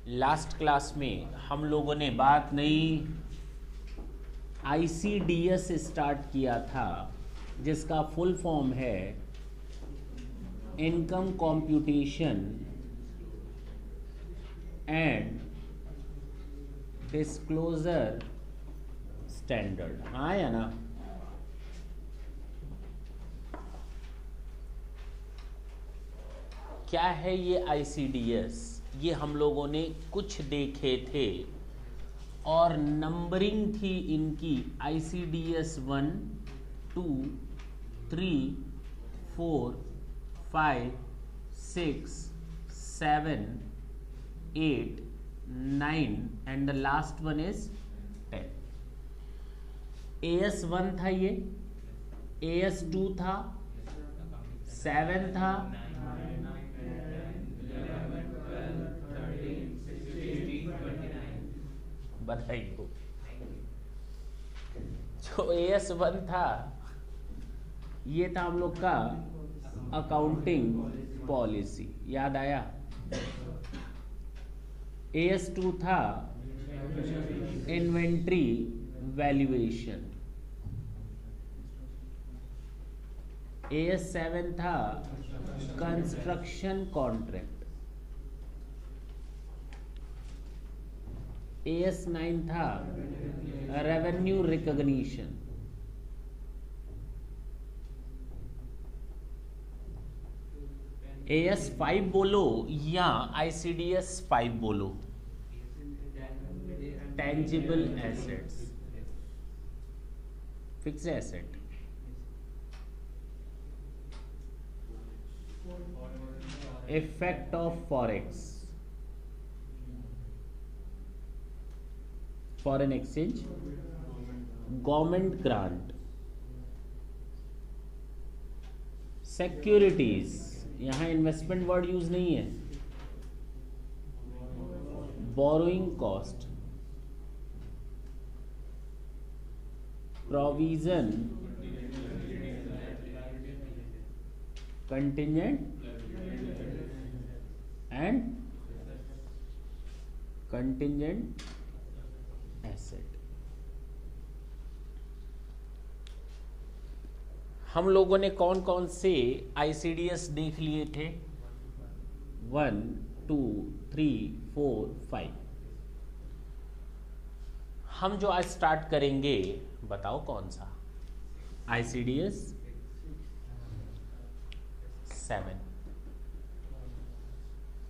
Last class में हम लोगों ने बात नई ICDS स्टार्ट किया था, जिसका फुल फॉर्म है income computation and disclosure standard. हाँ या ना? क्या है ये ICDS? ये हम लोगों ने कुछ देखे थे और नंबरिंग थी इनकी ICDS 1 2 3 4 5 6 7 8 9 and the last one is 10। AS1 था, ये AS2 था, 7 था, 11 बधाई हो। जो AS1 था ये था हम लोग का अकाउंटिंग पॉलिसी, याद आया। AS2 था इन्वेंट्री वैल्यूएशन, AS7 था कंस्ट्रक्शन कॉन्ट्रैक्ट, AS9 था रेवेन्यू रिकॉग्निशन, AS5 बोलो या ICDS 5 बोलो, tangible assets, fixed asset, effect of forex, foreign exchange, government grant, securities, यहां इन्वेस्टमेंट वर्ड यूज नहीं है, borrowing cost, provision, contingent and contingent asset. हम लोगों ने कौन कौन से ICDS देख लिए थे? 1 2 3 4 5। हम जो आज स्टार्ट करेंगे, बताओ कौन सा? ICDS 7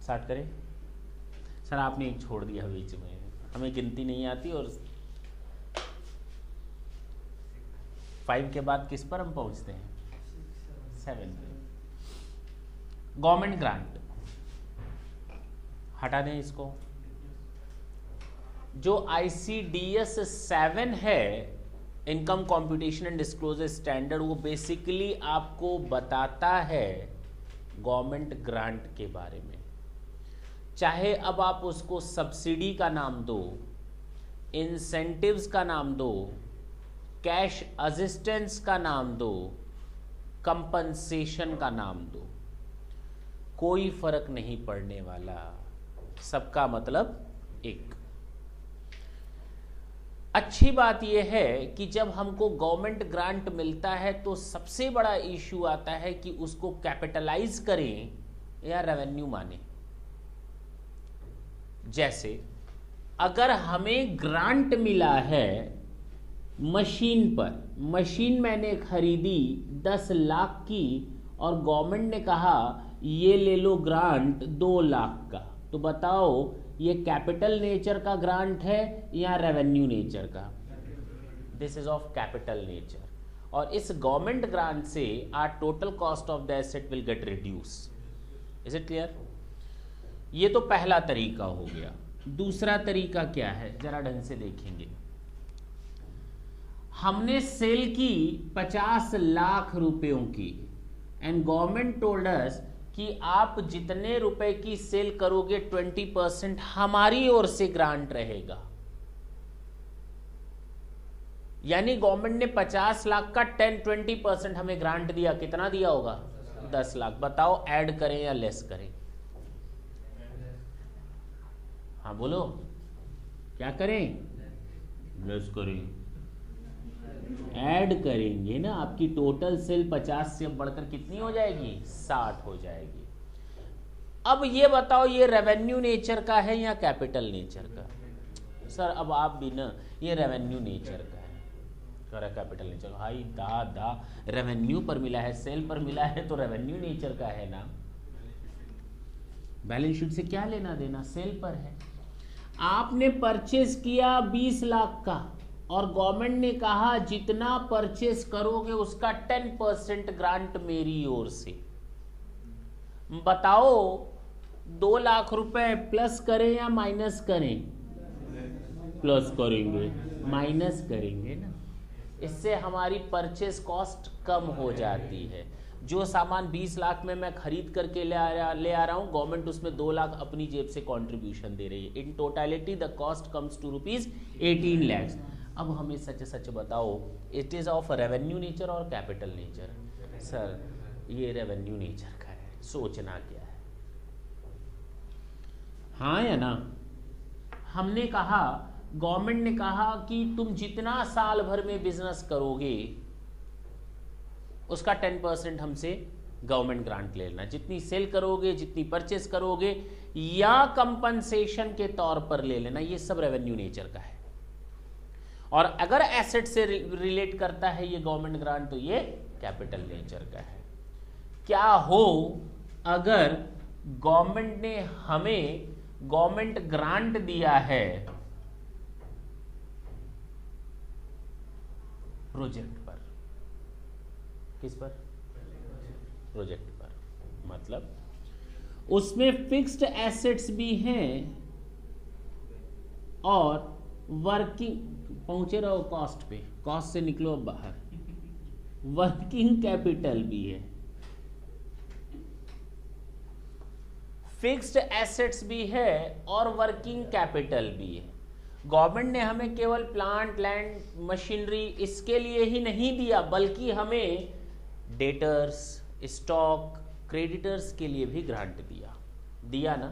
स्टार्ट करें। सर आपने एक छोड़ दिया बीच में, हमें गिनती नहीं आती, और 5 के बाद किस पर हम पहुंचते हैं? 7 पे। गवर्नमेंट ग्रांट हटा दें इसको। जो ICDS 7 है, income computation and disclosure standard, वो बेसिकली आपको बताता है गवर्नमेंट ग्रांट के बारे में। चाहे अब आप उसको सब्सिडी का नाम दो, इंसेंटिव्स का नाम दो, कैश असिस्टेंस का नाम दो, कंपनसेशन का नाम दो, कोई फर्क नहीं पड़ने वाला, सबका मतलब एक। अच्छी बात यह है कि जब हमको गवर्नमेंट ग्रांट मिलता है तो सबसे बड़ा इश्यू आता है कि उसको कैपिटलाइज करें या रेवेन्यू माने। जैसे अगर हमें ग्रांट मिला है मशीन पर, मशीन मैंने खरीदी 10 लाख की और गवर्नमेंट ने कहा ये ले लो ग्रांट 2 लाख का, तो बताओ ये कैपिटल नेचर का ग्रांट है या रेवेन्यू नेचर का? This is of capital nature. और इस गवर्नमेंट ग्रांट से our total cost of the asset will get reduce. Is it clear? ये तो पहला तरीका हो गया। दूसरा तरीका क्या है, जरा ढंग से देखेंगे। हमने सेल की 50 लाख रुपयों की, एंड गवर्नमेंट टोल्ड अस कि आप जितने रुपए की सेल करोगे 20% हमारी ओर से ग्रांट रहेगा। यानी गवर्नमेंट ने 50 लाख का 10-20% हमें ग्रांट दिया। कितना दिया होगा? 10 लाख। बताओ ऐड करें या लेस करें? हाँ बोलो, क्या करें? लेस करें, ऐड करेंगे ना। आपकी टोटल सेल 50 से बढ़कर कितनी हो जाएगी? 60 हो जाएगी। अब ये बताओ, ये रेवेन्यू नेचर का है या कैपिटल नेचर का? सर अब आप भी ना, ये रेवेन्यू नेचर का है, करा कैपिटल नेचर। भाई दा रेवेन्यू पर मिला है, सेल पर मिला है, तो रेवेन्यू नेचर का है ना। बैलेंस शीट से क्या लेना देना, सेल पर है। आपने परचेस किया 20 लाख का और गवर्नमेंट ने कहा जितना परचेस करोगे उसका 10% ग्रांट मेरी ओर से। बताओ 2 लाख रुपए प्लस करें या माइनस करें? प्लस करेंगे, माइनस करेंगे ना। इससे हमारी परचेस कॉस्ट कम हो जाती है। जो सामान 20 लाख में मैं खरीद करके ले आ रहा हूँ, गवर्नमेंट उसमें 2 लाख अपनी जेब से कंट्रीब्यूशन दे रही है। In totality the cost comes to ₹18 lakh. अब हमें सच बताओ, it is of revenue nature और कैपिटल नेचर? सर ये रेवेन्यू नेचर का है। सोचना क्या है, हाँ या ना? हमने कहा, गवर्नमेंट ने कहा कि तुम जितना साल भर में बिजनेस करोगे उसका 10% हमसे गवर्नमेंट ग्रांट ले लेना। जितनी सेल करोगे, जितनी परचेस करोगे, या कंपनसेशन के तौर पर ले लेना। ये सब रेवेन्यू नेचर का है। और अगर एसेट से रिलेट करता है ये गवर्नमेंट ग्रांट, तो ये कैपिटल नेचर का है। क्या हो अगर गवर्नमेंट ने हमें गवर्नमेंट ग्रांट दिया है प्रोजेक्ट पर? किस पर? प्रोजेक्ट पर। मतलब उसमें फिक्स्ड एसेट्स भी हैं और वर्किंग, पहुंचे रहो कॉस्ट पे, कॉस्ट से निकलो अब बाहर, वर्किंग कैपिटल भी है, फिक्स्ड एसेट्स भी है और वर्किंग कैपिटल भी है। गवर्नमेंट ने हमें केवल प्लांट, लैंड, मशीनरी इसके लिए ही नहीं दिया, बल्कि हमें डेटर्स, स्टॉक, क्रेडिटर्स के लिए भी ग्रांट दिया ना।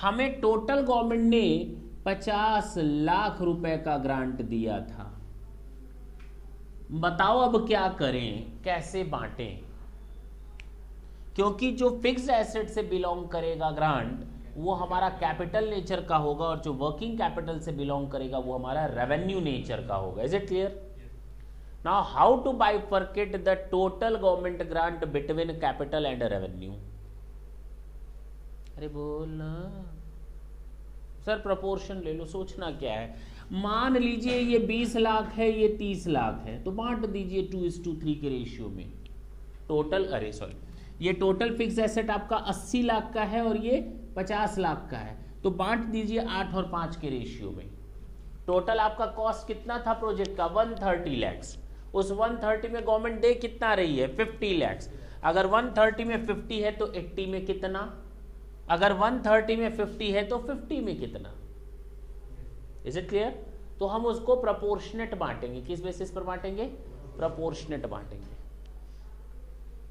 हमें टोटल गवर्नमेंट ने 50 लाख रुपए का ग्रांट दिया था। बताओ अब क्या करें, कैसे बांटें? क्योंकि जो फिक्स्ड एसेट से बिलोंग करेगा ग्रांट, वो हमारा कैपिटल नेचर का होगा, और जो वर्किंग कैपिटल से बिलोंग करेगा वो हमारा रेवेन्यू नेचर का होगा। Is it clear? Now how to bifurcate the total government grant between capital and revenue? अरे बोल ना सर, प्रोपोर्शन ले लो। सोचना क्या है, मान लीजिए ये 20 लाख है, ये 30 लाख है, तो बांट दीजिए 2:3 के रेशियो में। ये टोटल फिक्स एसेट आपका 80 लाख का है और ये 50 लाख का है, तो बांट दीजिए 8 और 5 के रेशियो में। टोटल आपका कॉस्ट कितना था प्रोजेक्ट का? 130 लाख। उस 130 में गवर्नमेंट दे कितना रही है? 50 लाख। अगर 130 में 50 है तो 80 में कितना? अगर 130 में 50 है तो 50 में कितना? Is it clear? तो हम उसको प्रोपोर्शनेट बांटेंगे। किस बेसिस पर बांटेंगे? प्रोपोर्शनेट बांटेंगे।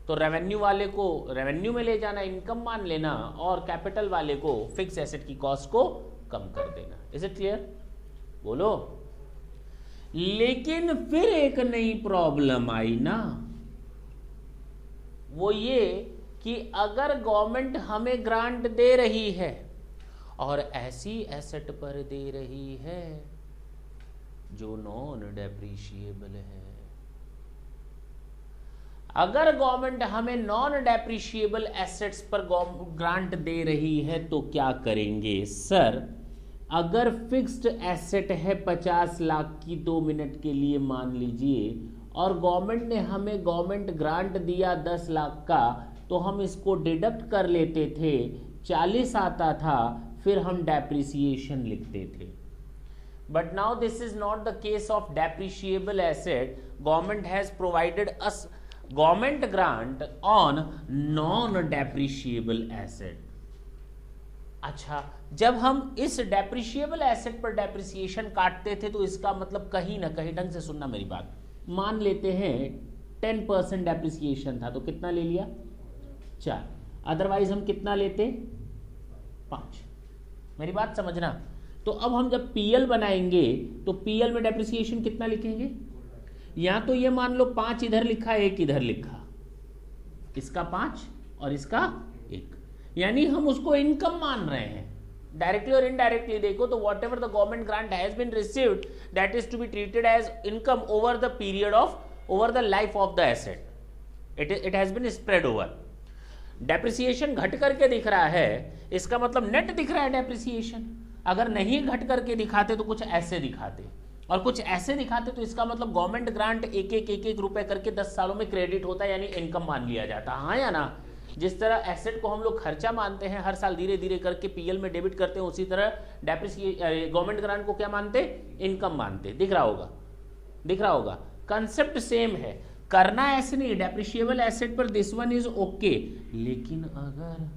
तो रेवेन्यू वाले को रेवेन्यू में ले जाना, इनकम मान लेना, और कैपिटल वाले को फिक्स एसेट की कॉस्ट को कम कर देना। Is it clear? बोलो। लेकिन फिर एक नई प्रॉब्लम आई ना, वो ये कि अगर गवर्नमेंट हमें ग्रांट दे रही है और ऐसी एसेट पर दे रही है जो नॉन डेप्रिशिएबल है, अगर गवर्नमेंट हमें नॉन डेप्रिशिएबल एसेट्स पर ग्रांट दे रही है तो क्या करेंगे? सर अगर फिक्स्ड एसेट है 50 लाख की 2 मिनट के लिए मान लीजिए, और गवर्नमेंट ने हमें गवर्नमेंट ग्रांट दिया 10 लाख का, तो हम इसको डिडक्ट कर लेते थे, 40 आता था, फिर हम डेप्रिसिएशन लिखते थे। But now this is not the case of depreciable asset. Government has provided us government grant on non depreciable asset. अच्छा, जब हम इस डेप्रिशिएबल एसेट पर डेप्रिसिएशन काटते थे तो इसका मतलब कहीं ना कहीं, ढंग से सुनना मेरी बात, मान लेते हैं 10% डेप्रिसिएशन था, तो कितना ले लिया? 4। अदरवाइज हम कितना लेते? 5। मेरी बात समझना। तो अब हम जब पीएल बनाएंगे तो पीएल में डेप्रिसिएशन कितना लिखेंगे, या तो ये मान लो 5 इधर लिखा 1 इधर लिखा, इसका 5 और इसका 1, यानी हम उसको इनकम मान रहे हैं। डायरेक्टली और इनडायरेक्टली देखो तो what ever the government grant has been received that is to be treated as income over the period of over the life of the asset, it has been spread over. Depreciation घट करके दिख रहा है, इसका मतलब net दिख रहा है डेप्रिसिएशन। अगर नहीं घट करके दिखाते तो कुछ ऐसे दिखाते, और कुछ ऐसे दिखाते तो इसका मतलब गवर्नमेंट ग्रांट एक रुपए करके 10 सालों में क्रेडिट होता है, यानी इनकम मान लिया जाता। हाँ या ना? जिस तरह एसेट को हम लोग खर्चा मानते हैं, हर साल धीरे धीरे करके पीएल में डेबिट करते हैं, उसी तरह गवर्नमेंट ग्रांट को क्या मानते, इनकम मानते। दिख रहा होगा, दिख रहा होगा, कंसेप्ट सेम है। करना ऐसे नहीं, डेप्रिशिएबल एसेट पर दिस वन इज ओके, लेकिन अगर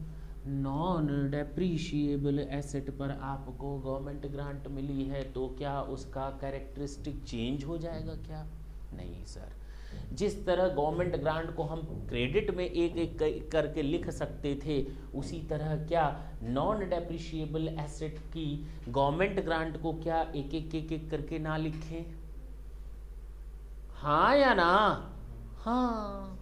नॉन डेप्रिशिएबल एसेट पर आपको गवर्नमेंट ग्रांट मिली है तो क्या उसका कैरेक्टरिस्टिक चेंज हो जाएगा क्या? नहीं सर। जिस तरह गवर्नमेंट ग्रांट को हम क्रेडिट में एक एक करके लिख सकते थे, उसी तरह क्या नॉन डेप्रिशिएबल एसेट की गवर्नमेंट ग्रांट को क्या एक एक करके ना लिखें? हाँ या ना? हाँ,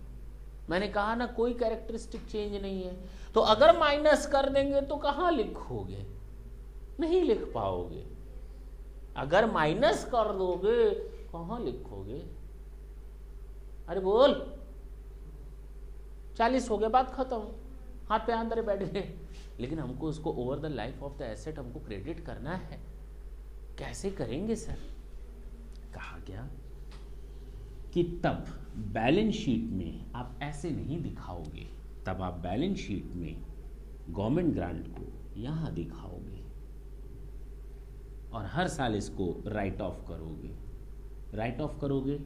मैंने कहा ना कोई कैरेक्टरिस्टिक चेंज नहीं है। तो अगर माइनस कर देंगे तो कहाँ लिखोगे? नहीं लिख पाओगे। अगर माइनस कर दोगे कहाँ लिखोगे? अरे बोल, 40 हो गया, बात खत्म, हाथ पे अंदर बैठ गए। लेकिन हमको उसको over the life of the asset हमको क्रेडिट करना है। कैसे करेंगे सर? कहा गया कि तब बैलेंस शीट में आप ऐसे नहीं दिखाओगे, तब आप बैलेंस शीट में गवर्नमेंट ग्रांट को यहां दिखाओगे और हर साल इसको राइट ऑफ करोगे। राइट ऑफ करोगे।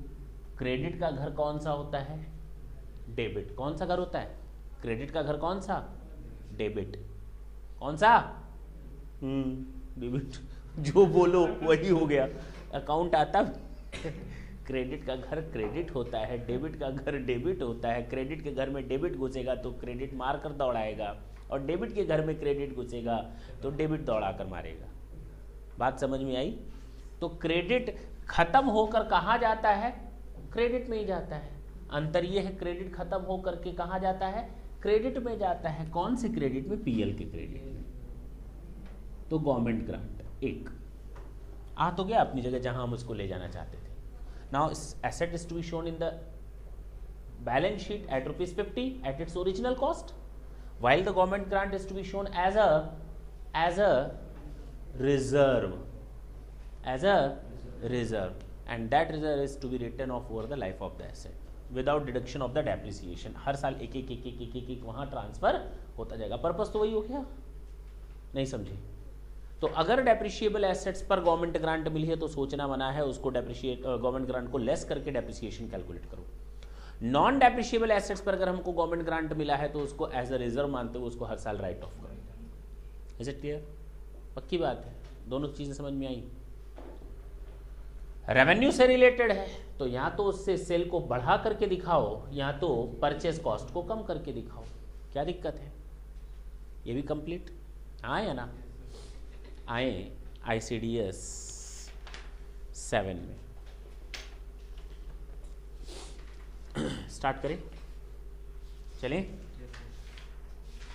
क्रेडिट का घर कौन सा होता है? डेबिट। कौन सा घर होता है? क्रेडिट का घर कौन सा? डेबिट। कौन सा? डेबिट। जो बोलो वही हो गया, अकाउंट आता। क्रेडिट का घर क्रेडिट होता है, डेबिट का घर डेबिट होता है। क्रेडिट के घर में डेबिट घुसेगा तो क्रेडिट मार कर दौड़ाएगा, और डेबिट के घर में क्रेडिट घुसेगा तो डेबिट दौड़ा कर मारेगा। बात समझ में आई? तो क्रेडिट खत्म होकर कहाँ जाता है? क्रेडिट में ही जाता है। अंतर यह है, क्रेडिट खत्म होकर के कहाँ जाता है? क्रेडिट में जाता है। कौन से क्रेडिट में? पीएल के क्रेडिट में। तो गवर्नमेंट ग्रांट एक आ तो गया अपनी जगह जहां हम उसको ले जाना चाहते थे। Now asset is to be shown in the balance sheet at ₹50 at its original cost, while the government grant is to be shown as a reserve, and that reserve is to be written off over the life of the asset without deduction of the depreciation. हर साल एक वहाँ transfer होता जाएगा। Purpose तो वही हो गया, नहीं समझे? तो अगर डेप्रिशिएबल एसेट्स पर गवर्नमेंट ग्रांट मिली है तो सोचना मना है, उसको गवर्नमेंट ग्रांट को लेस करके डेप्रिसिएशन कैलकुलेट करो। नॉन डेप्रिशिएबल एसेट्स पर अगर हमको गवर्नमेंट ग्रांट मिला है तो उसको एज अ रिजर्व मानते हुए उसको हर साल राइट ऑफ करो। Is it clear? पक्की बात है, दोनों चीजें समझ में आई। रेवेन्यू से रिलेटेड है तो या तो उससे सेल को बढ़ा करके दिखाओ, या तो परचेज कॉस्ट को कम करके दिखाओ। क्या दिक्कत है? ये भी कंप्लीट। हाँ या ना? आए ICDS 7 में स्टार्ट करें, चलें।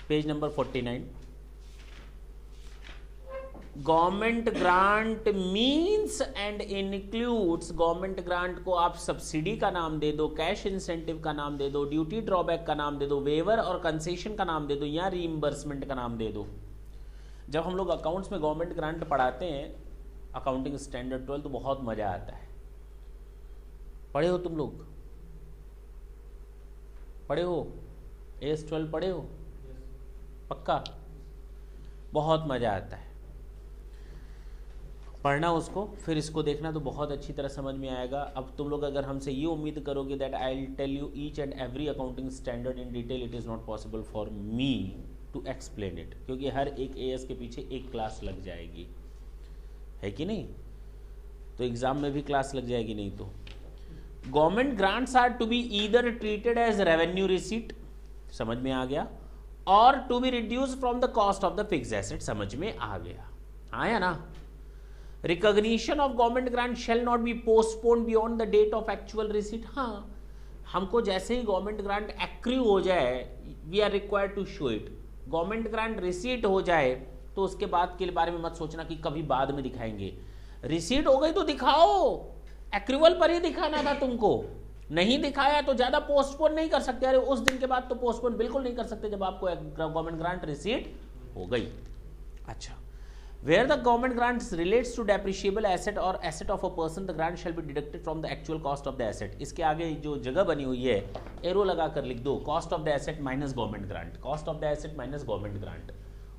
Page number 49। Government grant means and includes. Government grant को आप सब्सिडी का नाम दे दो, कैश इंसेंटिव का नाम दे दो, ड्यूटी ड्रॉबैक का नाम दे दो, वेवर और कंसेशन का नाम दे दो, या रीइंबर्समेंट का नाम दे दो। जब हम लोग अकाउंट्स में गवर्नमेंट ग्रांट पढ़ाते हैं, अकाउंटिंग स्टैंडर्ड 12, तो बहुत मजा आता है। पढ़े हो तुम लोग? पढ़े हो? AS 12 पढ़े हो? पक्का? बहुत मजा आता है पढ़ना उसको, फिर इसको देखना तो बहुत अच्छी तरह समझ में आएगा। अब तुम लोग अगर हमसे ये उम्मीद करोगे that I will tell you each and every accounting standard in detail, it is not possible for me to explain it, क्योंकि हर एक AS के पीछे एक क्लास लग जाएगी, है कि नहीं? तो एग्जाम में भी क्लास लग जाएगी नहीं तो। Government grants are to be either treated as revenue receipt, समझ में आ गया, और to be reduce from the cost of the fix asset. समझ में आ गया, आया ना। Recognition of government grant shall not be postpone beyond the date of actual receipt. हाँ, हमको जैसे ही गवर्नमेंट ग्रांट एक्रू हो जाए, we are required to show it. Government grant receipt हो जाए तो उसके बाद के बारे में मत सोचना कि कभी बाद में दिखाएंगे। रिसीट हो गई तो दिखाओ, एक्रूवल पर ही दिखाना था तुमको। नहीं दिखाया तो ज्यादा पोस्टपोन नहीं कर सकते। अरे उस दिन के बाद तो पोस्टपोन बिल्कुल नहीं कर सकते जब आपको गवर्नमेंट ग्रांट रिसीट हो गई। अच्छा, where the government grants relates to depreciable asset और asset of a person, the grant shall be deducted from the actual cost of the asset. इसके आगे जो जगह बनी हुई है एरो लगा कर लिख दो, cost of the asset minus government grant, cost of the asset minus government grant.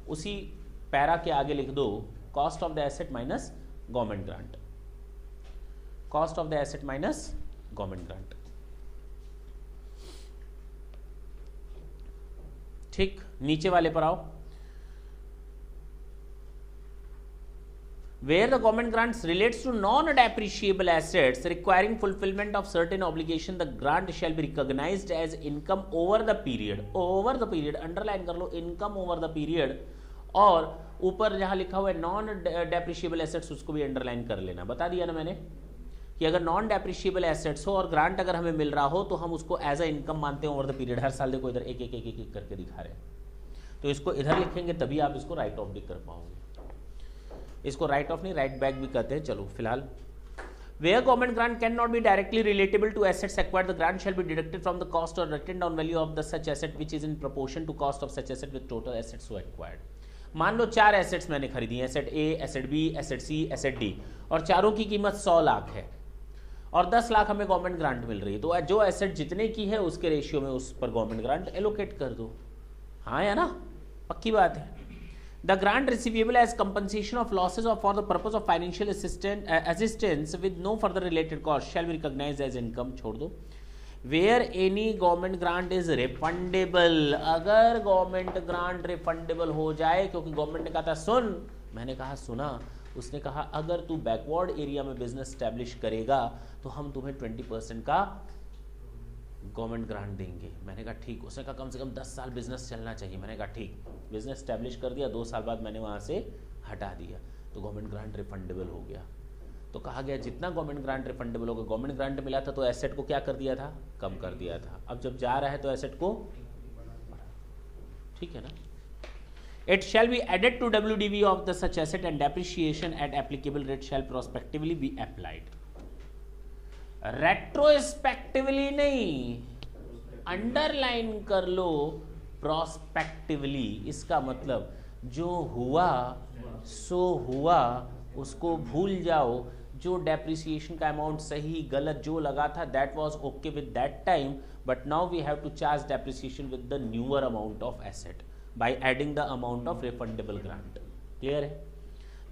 उसी पैरा के आगे लिख दो cost of the asset minus government grant, cost of the asset minus government grant. ठीक, नीचे वाले पर आओ। Where the government grants relates to non-depreciable assets requiring fulfillment of certain obligation, the grant shall be recognized as income over the period. Over the period, underline कर लो, income over the period। और ऊपर जहां लिखा हुआ है non depreciable assets, उसको भी underline कर लेना। बता दिया ना मैंने कि अगर नॉन डेप्रिशिएबल एसेट्स हो और ग्रांट अगर हमें मिल रहा हो तो हम उसको एज अ इनकम मानते हैं ओवर द पीरियड। हर साल देखो इधर एक एक एक एक करके दिखा रहे हैं, तो इसको इधर लिखेंगे तभी आप इसको राइट ऑफ भी कर पाओगे। इसको राइट ऑफ नहीं, राइट बैक भी कहते हैं। चलो फिलहाल, where government grant cannot be directly relatable to assets acquired, the grant shall be deducted from the cost or written down value of the such asset which is in proportion to cost of such asset with total assets so acquired। मान लो 4 assets मैंने खरीदी, asset ए, asset B, asset सी, asset D, और चारों की कीमत 100 लाख है और 10 लाख हमें गवर्नमेंट ग्रांट मिल रही है। तो जो एसेट जितने की है उसके रेशियो में उस पर गवर्नमेंट ग्रांट एलोकेट कर दो। हाँ या ना, पक्की बात है। The grant receivable as compensation of losses or for the purpose of financial assistance with no further related cost shall be recognized as income। छोड़ दो। Where any government grant is refundable, अगर गवर्नमेंट ग्रांट रिफंडेबल हो जाए, क्योंकि government ने कहा था सुन, मैंने कहा सुना, उसने कहा अगर तू बैकवर्ड एरिया में बिजनेस स्टैब्लिश करेगा तो हम तुम्हें 20% का गवर्नमेंट ग्रांट देंगे। मैंने कहा ठीक। उसने कहा कम से कम 10 साल बिजनेस चलना चाहिए। मैंने कहा ठीक। बिजनेस स्टैब्लिश कर दिया, 2 साल बाद मैंने वहाँ से हटा दिया, तो गवर्नमेंट ग्रांट रिफंडेबल हो गया। तो कहा गया जितना गवर्नमेंट ग्रांट रिफंडेबल होगा, गवर्नमेंट ग्रांट मिला था तो एसेट को क्या कर दिया था, कम कर दिया था। अब जब जा रहा है तो एसेट को, ठीक है ना। It shall be added to WDV of the such asset and depreciation at applicable rate shall prospectively be applied. Retrospectively नहीं, अंडरलाइन कर लो, प्रोस्पेक्टिवली। इसका मतलब जो हुआ सो हुआ, उसको भूल जाओ। जो डेप्रिसिएशन का अमाउंट सही गलत जो लगा था that was okay with that time, but now we have to charge depreciation with the newer amount of asset by adding the amount of refundable grant. Clear है?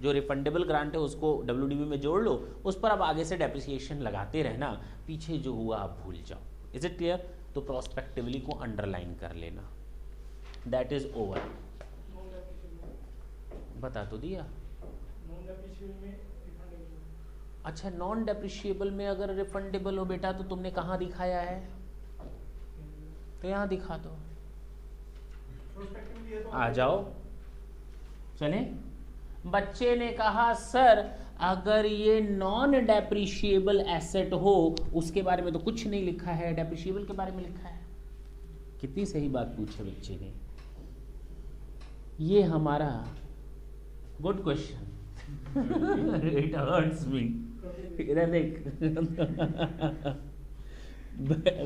जो रिफंडेबल ग्रांट है उसको WDV में जोड़ लो, उस पर अब आगे से डेप्रिसिएशन लगाते रहना, पीछे जो हुआ आप भूल जाओ। Is it clear? तो प्रोस्पेक्टिवली को अंडरलाइन कर लेना, दैट इज ओवर। बता तो दिया। अच्छा, नॉन डेप्रिशिएबल में अगर रिफंडेबल हो बेटा तो तुमने कहाँ दिखाया है? तो यहाँ दिखा दो। आ जाओ, चले। बच्चे ने कहा सर अगर ये नॉन डेप्रिशिएबल एसेट हो, उसके बारे में तो कुछ नहीं लिखा है, डेप्रिशिएबल के बारे में लिखा है। कितनी सही बात पूछे बच्चे ने। ये हमारा good question. It hurts me. इधर देख,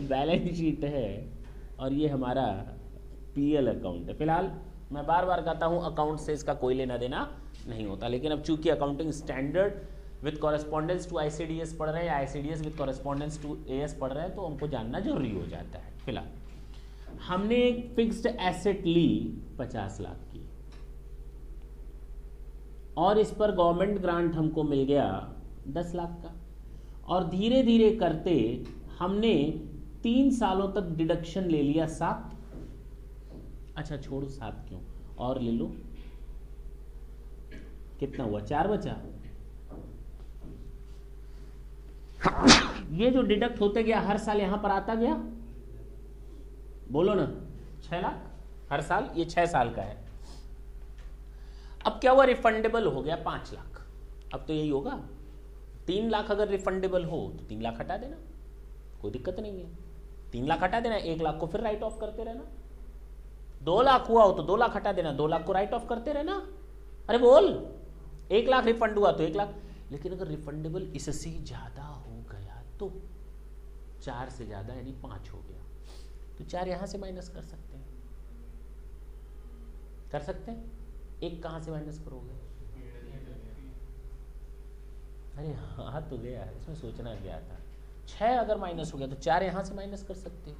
बैलेंस शीट है और ये हमारा PL अकाउंट है। फिलहाल मैं बार बार कहता हूं अकाउंट से इसका कोई लेना देना नहीं होता, लेकिन अब चूंकि accounting standard with correspondence to ICDS पढ़ रहे हैं या ICDS with correspondence to AS पढ़ रहे हैं, तो हमको जानना जरूरी हो जाता है। फिलहाल हमने एक फिक्स्ड एसेट ली 50 लाख की और इस पर गवर्नमेंट ग्रांट हमको मिल गया 10 लाख का, और धीरे धीरे करते हमने 3 सालों तक डिडक्शन ले लिया 7। अच्छा छोड़ो 7 क्यों, और ले लो। कितना हुआ? 4 बचा। ये जो डिडक्ट होते गया हर साल यहां पर आता गया, बोलो ना, 6 लाख। हर साल, ये 6 साल का है। अब क्या हुआ, रिफंडेबल हो गया 5 लाख। अब तो यही होगा, 3 लाख अगर रिफंडेबल हो तो 3 लाख हटा देना, कोई दिक्कत नहीं है। 3 लाख हटा देना, 1 लाख को फिर राइट ऑफ करते रहना। 2 लाख हुआ हो तो 2 लाख हटा देना, 2 लाख को राइट ऑफ करते रहना। अरे बोल, 1 लाख रिफंड हुआ तो 1 लाख। लेकिन अगर रिफंडेबल इससे ज्यादा हो गया तो 4 से ज्यादा यानी 5 हो गया तो 4 यहां से माइनस कर सकते हैं, कर सकते हैं। 1 कहां से माइनस करोगे? अरे हाँ तो गया, इसमें सोचना क्या था। 6 अगर माइनस हो गया तो 4 यहां से माइनस कर सकते हो,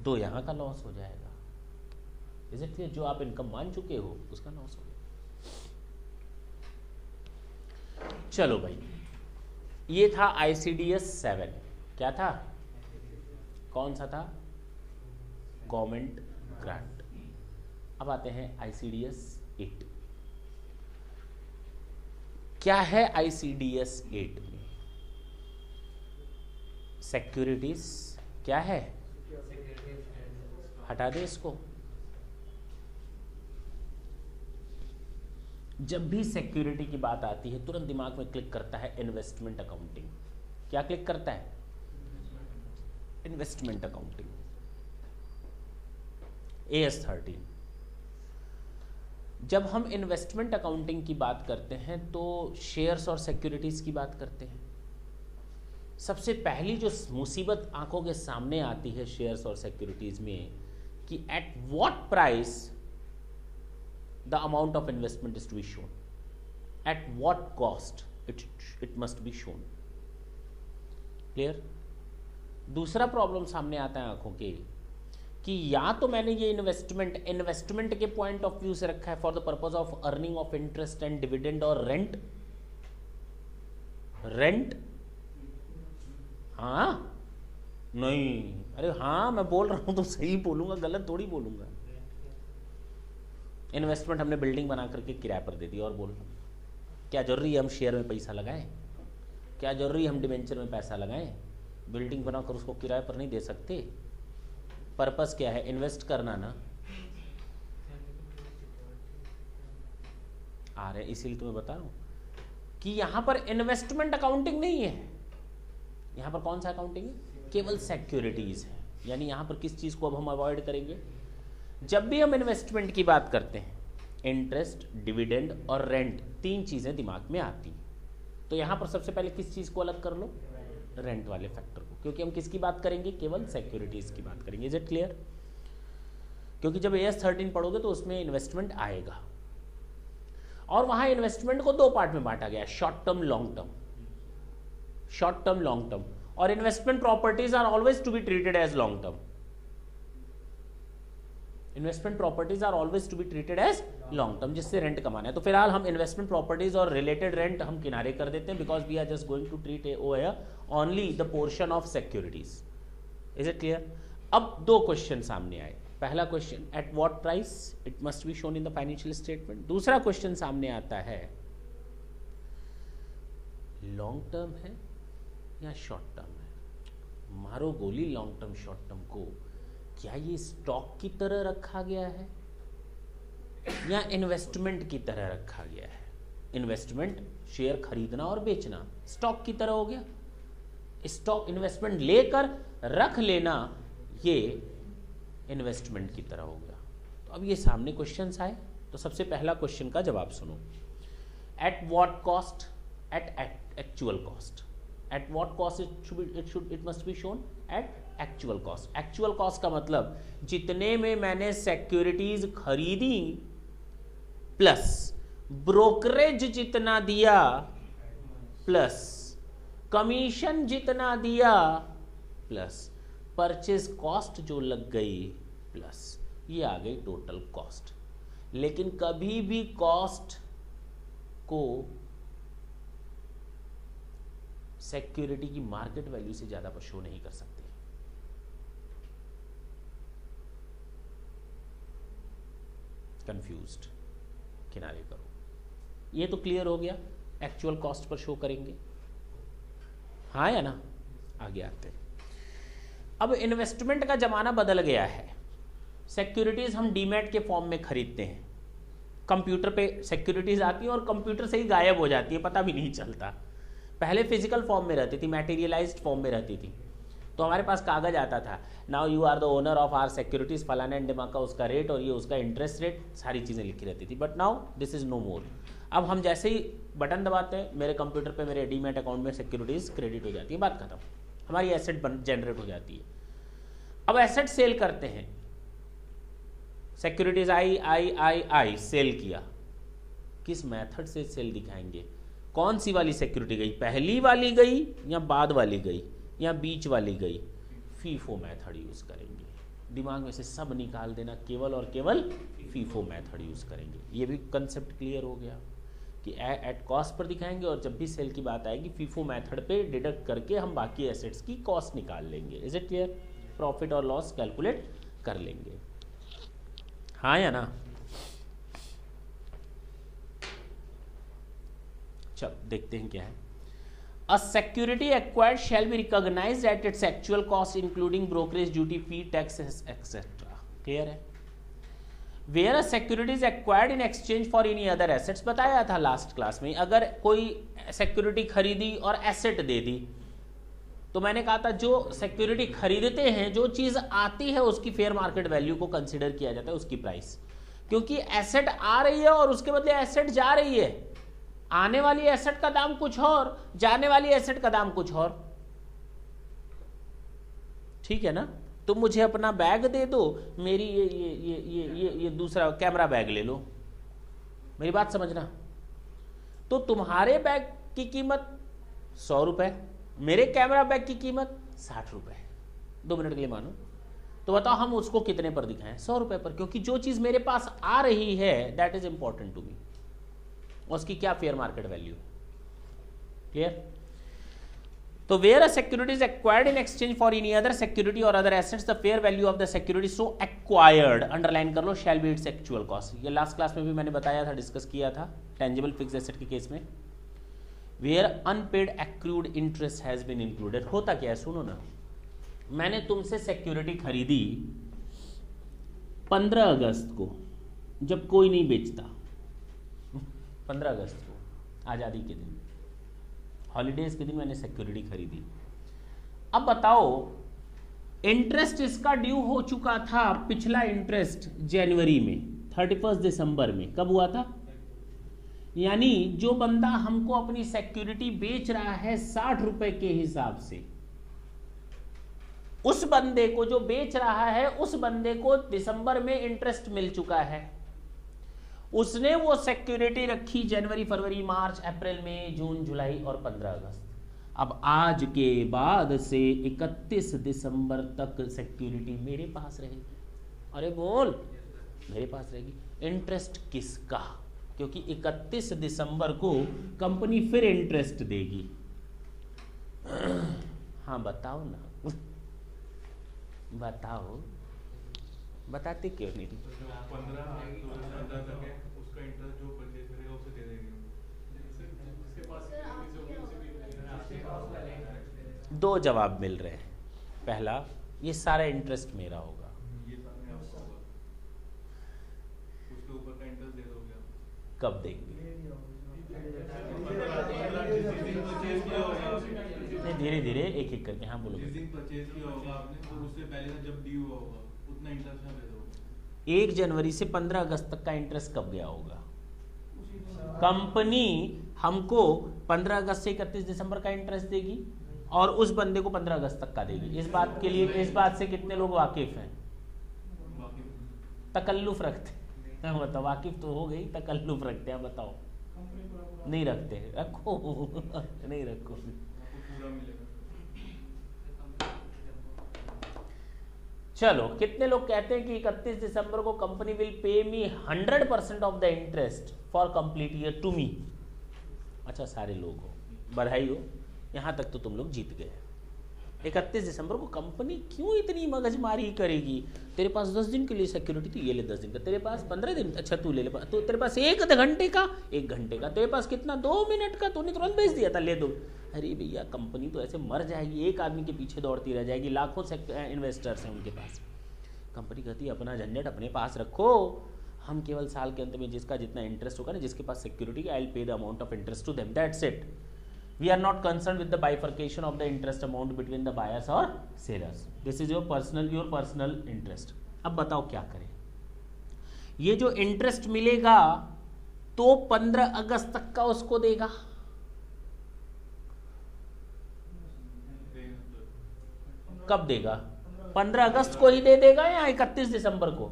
2 यहां का लॉस हो जाएगा। Is it clear? जो आप इनकम मान चुके हो उसका लॉस हो गया। चलो भाई, ये था ICDS 7। क्या था? कौन सा था? Government grant. अब आते हैं ICDS 8। क्या है ICDS 8 में? सिक्योरिटीज क्या है? हटा दे इसको। जब भी सिक्योरिटी की बात आती है तुरंत दिमाग में क्लिक करता है इन्वेस्टमेंट अकाउंटिंग। क्या क्लिक करता है? Investment accounting. AS 13। जब हम इन्वेस्टमेंट अकाउंटिंग की बात करते हैं तो शेयर्स और सिक्योरिटीज की बात करते हैं। सबसे पहली जो मुसीबत आंखों के सामने आती है शेयर्स और सिक्योरिटीज में कि at what price the amount of investment is to be shown, at what cost it must be shown. Clear? दूसरा प्रॉब्लम सामने आता है आंखों के कि या तो मैंने ये इन्वेस्टमेंट के पॉइंट ऑफ व्यू से रखा है for the purpose of earning of interest and dividend और रेंट। हाँ नहीं, अरे हाँ मैं बोल रहा हूं तो सही बोलूंगा, गलत थोड़ी बोलूंगा। इन्वेस्टमेंट हमने बिल्डिंग बना करके किराए पर दे दी, और बोल क्या जरूरी है हम शेयर में पैसा लगाएं? क्या जरूरी है हम डिवेंचर में पैसा लगाएं? बिल्डिंग बनाकर उसको किराए पर नहीं दे सकते। पर्पस क्या है? इन्वेस्ट करना ना। आ रहे इसीलिए तुम्हें बता रहा हूं कि यहां पर इन्वेस्टमेंट अकाउंटिंग नहीं है। यहां पर कौन सा अकाउंटिंग है? केवल सिक्योरिटीज है। यानी यहां पर किस चीज को अब हम अवॉइड करेंगे? जब भी हम इन्वेस्टमेंट की बात करते हैं, इंटरेस्ट, डिविडेंड और रेंट, 3 चीजें दिमाग में आती हैं। तो यहां पर सबसे पहले किस चीज को अलग कर लो? रेंट वाले फैक्टर को, क्योंकि हम किसकी बात करेंगे? केवल सिक्योरिटीज की बात करेंगे। Is it clear? क्योंकि जब AS 13 पढ़ोगे तो उसमें इन्वेस्टमेंट आएगा, और वहां इन्वेस्टमेंट को 2 पार्ट में बांटा गया, short term, long term. Short term, long term. और investment properties are always to be treated as long term. Investment properties are always to be treated as long term, जिससे rent कमाना है। तो फिलहाल हम इन्वेस्टमेंट प्रॉपर्टीज और related rent हम किनारे कर देते हैं, because we are just going to treat only the portion of securities. Is it clear? अब 2 क्वेश्चन सामने आए। पहला question, at what price it must be shown in the financial statement. दूसरा क्वेश्चन सामने आता है, लॉन्ग टर्म है या शॉर्ट टर्म है? मारो गोली लॉन्ग टर्म शॉर्ट टर्म को। क्या ये स्टॉक की तरह रखा गया है या इन्वेस्टमेंट की तरह रखा गया है? इन्वेस्टमेंट शेयर खरीदना और बेचना, स्टॉक की तरह हो गया। स्टॉक इन्वेस्टमेंट लेकर रख लेना, ये इन्वेस्टमेंट की तरह हो गया। तो अब ये सामने क्वेश्चंस आए, तो सबसे पहला क्वेश्चन का जवाब सुनो। At what cost? At actual cost. At what cost it must be shown? At actual cost. Actual cost का मतलब जितने में मैंने सिक्योरिटीज खरीदी प्लस ब्रोकरेज जितना दिया प्लस कमीशन जितना दिया प्लस परचेज कॉस्ट जो लग गई प्लस ये आ गई टोटल कॉस्ट। लेकिन कभी भी कॉस्ट को सिक्योरिटी की मार्केट वैल्यू से ज्यादा पर शो नहीं कर सकते। कंफ्यूज्ड? किनारे करो। ये तो क्लियर हो गया, एक्चुअल कॉस्ट पर शो करेंगे, हाँ या ना? आगे आते हैं। अब इन्वेस्टमेंट का जमाना बदल गया है। सिक्योरिटीज हम डीमैट के फॉर्म में खरीदते हैं, कंप्यूटर पे सिक्योरिटीज आती है और कंप्यूटर से ही गायब हो जाती है, पता भी नहीं चलता। पहले फिजिकल फॉर्म में रहती थी, मैटेरियलाइज्ड फॉर्म में रहती थी, तो हमारे पास कागज आता था, now you are the owner of our securities, फलाना एंड ढिमाका का उसका रेट और ये उसका इंटरेस्ट रेट, सारी चीज़ें लिखी रहती थी। But now this is no more. अब हम जैसे ही बटन दबाते हैं, मेरे कंप्यूटर पे मेरे डीमैट अकाउंट में सिक्योरिटीज क्रेडिट हो जाती है, बात खत्म, हमारी एसेट जनरेट हो जाती है। अब एसेट सेल करते हैं, सिक्योरिटीज आई सेल किया, किस मेथड से सेल दिखाएंगे, कौन सी वाली सिक्योरिटी गई, पहली वाली गई या बाद वाली गई या बीच वाली गई, फीफो मेथड यूज करेंगे। दिमाग में से सब निकाल देना, केवल और केवल फीफो मेथड यूज करेंगे। ये भी कंसेप्ट क्लियर हो गया कि एट कॉस्ट पर दिखाएंगे और जब भी सेल की बात आएगी फीफो मेथड पे डिडक्ट करके हम बाकी एसेट्स की कॉस्ट निकाल लेंगे। Is it clear? प्रॉफिट और लॉस कैलकुलेट कर लेंगे, हाँ या ना? चल देखते हैं क्या है। A security acquired shall be recognized at its actual cost including brokerage duty fee, taxes, etc. Clear है? Where a security is acquired in exchange for any other assets, बताया था लास्ट क्लास में, अगर कोई सिक्योरिटी खरीदी और asset दे दी, तो मैंने कहा था जो सिक्योरिटी खरीदते हैं, जो चीज आती है उसकी फेयर मार्केट वैल्यू को कंसिडर किया जाता है, उसकी प्राइस, क्योंकि एसेट आ रही है और उसके बदले एसेट जा रही है। आने वाली एसेट का दाम कुछ और, जाने वाली एसेट का दाम कुछ और, ठीक है ना? तुम मुझे अपना बैग दे दो, मेरी ये दूसरा कैमरा बैग ले लो, मेरी बात समझना। तो तुम्हारे बैग की कीमत 100 रुपए, मेरे कैमरा बैग की कीमत 60 रुपए, 2 मिनट के लिए मानो, तो बताओ हम उसको कितने पर दिखाएं? 100 रुपए पर, क्योंकि जो चीज मेरे पास आ रही है that is important to me, उसकी क्या फेयर मार्केट वैल्यू। क्लियर? तो where a security is acquired in exchange for any other security और other assets, the fair value of the security so acquired, underline कर लो, shall be its actual cost. ये last class में भी मैंने बताया था, डिस्कस किया था टेंजिबल फिक्स्ड एसेट के केस में। Where unpaid accrued interest has been included, होता क्या है सुनो ना, मैंने तुमसे सिक्योरिटी खरीदी 15 अगस्त को, जब कोई नहीं बेचता, 15 अगस्त को आज़ादी के दिन, हॉलीडेज के दिन मैंने सिक्योरिटी खरीदी। अब बताओ इंटरेस्ट इसका ड्यू हो चुका था, पिछला इंटरेस्ट जनवरी में, 31 दिसंबर में, कब हुआ था? यानी जो बंदा हमको अपनी सिक्योरिटी बेच रहा है 60 रुपए के हिसाब से, उस बंदे को जो बेच रहा है, उस बंदे को दिसंबर में इंटरेस्ट मिल चुका है, उसने वो सिक्योरिटी रखी जनवरी, फरवरी, मार्च, अप्रैल, मई, जून, जुलाई और 15 अगस्त। अब आज के बाद से 31 दिसंबर तक सिक्योरिटी मेरे पास रहेगी। अरे बोल, मेरे पास रहेगी। इंटरेस्ट किसका? क्योंकि 31 दिसंबर को कंपनी फिर इंटरेस्ट देगी। हाँ बताओ ना, बताओ, बताते क्यों नहीं? 15 उसका इंटरेस्ट जो परचेज करेगा उसे दे देंगे। दो जवाब मिल रहे हैं। पहला, ये सारा इंटरेस्ट मेरा होगा, ये सामने आपका होगा, उसके ऊपर का इंटरेस्ट दे दोगे आप। कब देंगे? धीरे धीरे एक एक करके। हाँ बोलो। जिस दिन परचेज किया होगा आपने और उससे पहले का जब ड्यू हुआ होगा उतना इंटरेस्ट ना दे दोगे। 1 जनवरी से 15 अगस्त तक का इंटरेस्ट कब गया होगा? कंपनी हमको 15 अगस्त से 31 दिसंबर का इंटरेस्ट देगी और उस बंदे को 15 अगस्त तक का देगी। इस बात के लिए, इस बात से कितने लोग वाकिफ हैं? तकल्लुफ रखते हैं? बताओ, वाकिफ तो हो गई, तकल्लुफ रखते हैं? बताओ। नहीं रखते, रखो। नहीं रखो। चलो, कितने लोग कहते हैं कि 31 दिसंबर को company will pay me 100% of the interest for complete year to me? अच्छा, सारे लोग हो, बधाई हो, यहां तक तो तुम लोग जीत गए। 31 दिसंबर को कंपनी क्यों इतनी मगजमारी करेगी? तेरे पास 10 दिन के लिए सिक्योरिटी थी, ये ले 10 दिन का, तेरे पास 15 दिन, अच्छा तू ले ले, तो तेरे पास 1 घंटे का, 1 घंटे का, तेरे पास कितना 2 मिनट का, तूने तुरंत भेज दिया था, ले दो। अरे भैया, कंपनी तो ऐसे मर जाएगी, एक आदमी के पीछे दौड़ती रह जाएगी, लाखों से इन्वेस्टर्स हैं उनके पास। कंपनी कहती है अपना झंझट अपने पास रखो, हम केवल साल के अंत में जिसका जितना इंटरेस्ट होगा ना, जिसके पास security, I will pay the amount of interest to them, that's it. We are not concern with the bifurcation of the interest amount between the buyers और sellers, this is your personal interest. अब बताओ क्या करें? ये जो interest मिलेगा तो 15 अगस्त तक का उसको देगा, कब देगा? 15 अगस्त को ही दे देगा या 31 दिसंबर को?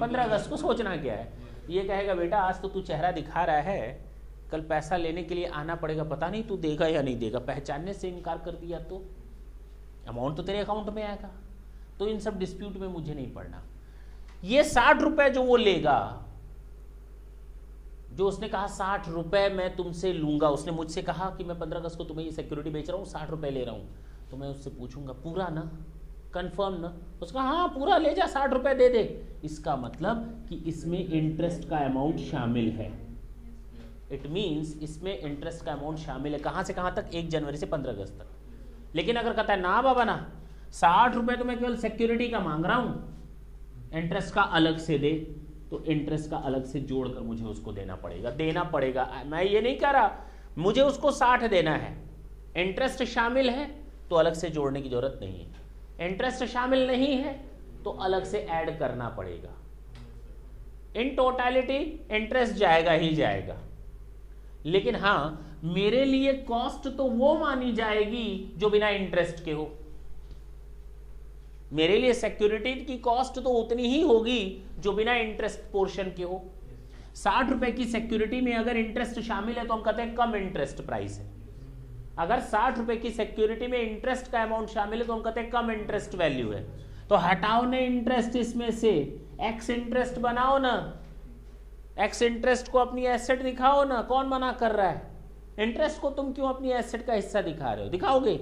15 अगस्त को। सोचना क्या है, ये कहेगा बेटा आज तो तू चेहरा दिखा रहा है, कल पैसा लेने के लिए आना पड़ेगा, पता नहीं तू देगा या नहीं देगा। पहचानने से इनकार कर दिया तो अमाउंट तो तेरे अकाउंट में आएगा। तो इन सब डिस्प्यूट में मुझे नहीं पड़ना। ये 60 रुपए जो वो लेगा, जो उसने कहा 60 रुपए मैं तुमसे लूंगा, उसने मुझसे कहा कि मैं 15 अगस्त को तुम्हें ये सिक्योरिटी बेच रहा हूँ, 60 रुपए ले रहा हूँ, तो मैं उससे पूछूंगा पूरा ना, कंफर्म ना? उसका हाँ पूरा ले जा, 60 रुपए दे दे। इसका मतलब कि इसमें इंटरेस्ट का अमाउंट शामिल है। इट मीन्स इसमें इंटरेस्ट का अमाउंट शामिल है। कहाँ से कहाँ तक? 1 जनवरी से 15 अगस्त तक। लेकिन अगर कहता है ना बाबा ना, 60 रुपए तो मैं केवल सिक्योरिटी का मांग रहा हूँ, इंटरेस्ट का अलग से दे, तो इंटरेस्ट का अलग से जोड़कर मुझे उसको देना पड़ेगा। मैं ये नहीं कह रहा मुझे उसको 60 देना है, इंटरेस्ट शामिल है तो अलग से जोड़ने की जरूरत नहीं है, इंटरेस्ट शामिल नहीं है तो अलग से ऐड करना पड़ेगा। इन टोटलिटी इंटरेस्ट जाएगा ही जाएगा, लेकिन हाँ मेरे लिए कॉस्ट तो वो मानी जाएगी जो बिना इंटरेस्ट के हो। मेरे लिए सिक्योरिटी की कॉस्ट तो उतनी ही होगी जो बिना इंटरेस्ट पोर्शन के हो। 60 रुपए की सिक्योरिटी में अगर इंटरेस्ट शामिल है तो हम कहते हैं कम इंटरेस्ट प्राइस है। अगर 60 रुपए की सिक्योरिटी में इंटरेस्ट का अमाउंट शामिल है तो हम कहते हैं कम इंटरेस्ट वैल्यू है। तो हटाओ ना इंटरेस्ट इसमें से, एक्स इंटरेस्ट बनाओ ना, एक्स इंटरेस्ट को अपनी एसेट दिखाओ ना। कौन मना कर रहा है? इंटरेस्ट को तुम क्यों अपनी एसेट का हिस्सा दिखा रहे हो? दिखाओगे?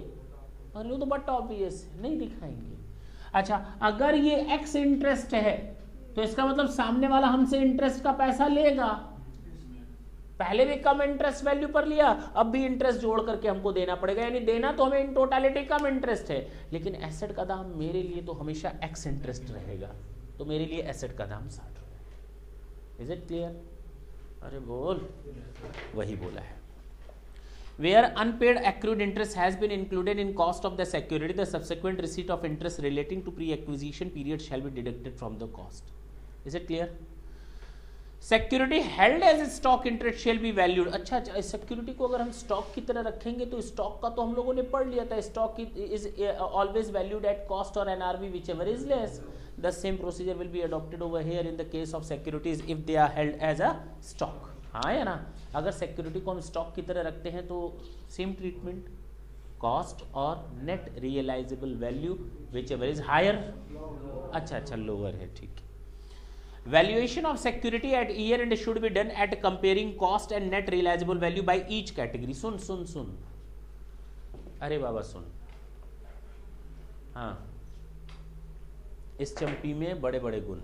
अरे तो बट ऑब्वियस नहीं दिखाएंगे। अच्छा, अगर ये एक्स इंटरेस्ट है तो इसका मतलब सामने वाला हमसे इंटरेस्ट का पैसा लेगा। पहले भी कम इंटरेस्ट वैल्यू पर लिया, अब भी इंटरेस्ट जोड़ करके हमको देना पड़ेगा, यानी देना तो हमें इन टोटलिटी कम इंटरेस्ट है, लेकिन एसेट का दाम मेरे लिए तो हमेशा एक्स इंटरेस्ट रहेगा, तो मेरे लिए एसेट का दाम 60 रुपए। Is it clear? अरे बोल, वही बोला है। Where unpaid accrued interest has been included in cost of the security, the subsequent receipt of interest relating to pre-acquisition period shall be deducted from the cost. Is it clear? Security held as stock interest shall be valued. अच्छा, security को अगर हम stock की तरह रखेंगे तो stock का तो हम लोगों ने पढ़ लिया था, stock is always valued at cost or NRV whichever is less. The same procedure will be adopted over here in the case of securities if they are held as a stock. हाँ या ना? अगर security को हम stock की तरह रखते हैं तो सेम ट्रीटमेंट, कॉस्ट और net realisable value which ever is higher. अच्छा लोअर है, ठीक है। Valuation of security at year end should be done at comparing cost and net realisable value by each category. सुन अरे बाबा सुन, हाँ इस चंपी में बड़े बड़े गुण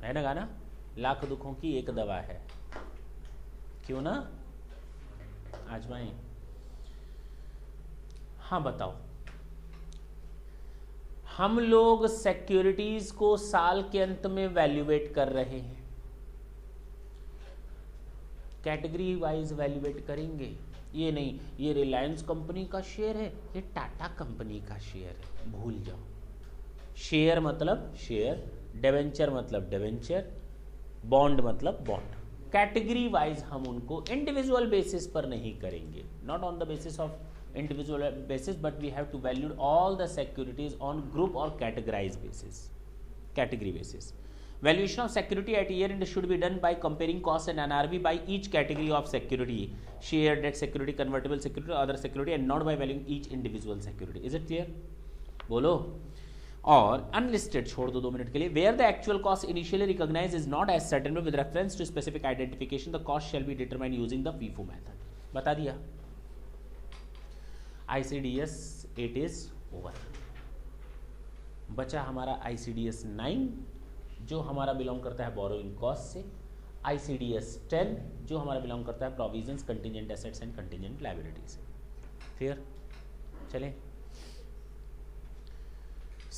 है ना गाना, लाख दुखों की एक दवा है, क्यों ना आजमाएं। हाँ बताओ, हम लोग सिक्योरिटीज को साल के अंत में वैल्यूएट कर रहे हैं, कैटेगरी वाइज वैल्यूएट करेंगे। ये नहीं ये रिलायंस कंपनी का शेयर है, ये टाटा कंपनी का शेयर है, भूल जाओ। शेयर मतलब शेयर, डिवेंचर मतलब डिवेंचर, बॉन्ड मतलब बॉन्ड। कैटेगरी वाइज हम उनको इंडिविजुअल बेसिस पर नहीं करेंगे, not on the basis of individual basis, but we have to value all the securities on group or categorized basis, category basis. Valuation of security at year end should be done by comparing cost and NRV by each category of security, share, debt security, convertible security, other security, and not by valuing each individual security. Is it clear? बोलो। और unlisted छोड़ दो 2 minute के लिए। Where the actual cost initially recognize is not as certain with reference to specific identification, the cost shall be determined using the FIFO method. बता दिया। ICDS 8 is over, बचा हमारा ICDS 9 जो हमारा बिलोंग करता है बोरोइंग कॉस्ट से, ICDS 10 जो हमारा बिलोंग करता है provisions, contingent assets and contingent liability से। फिर चलें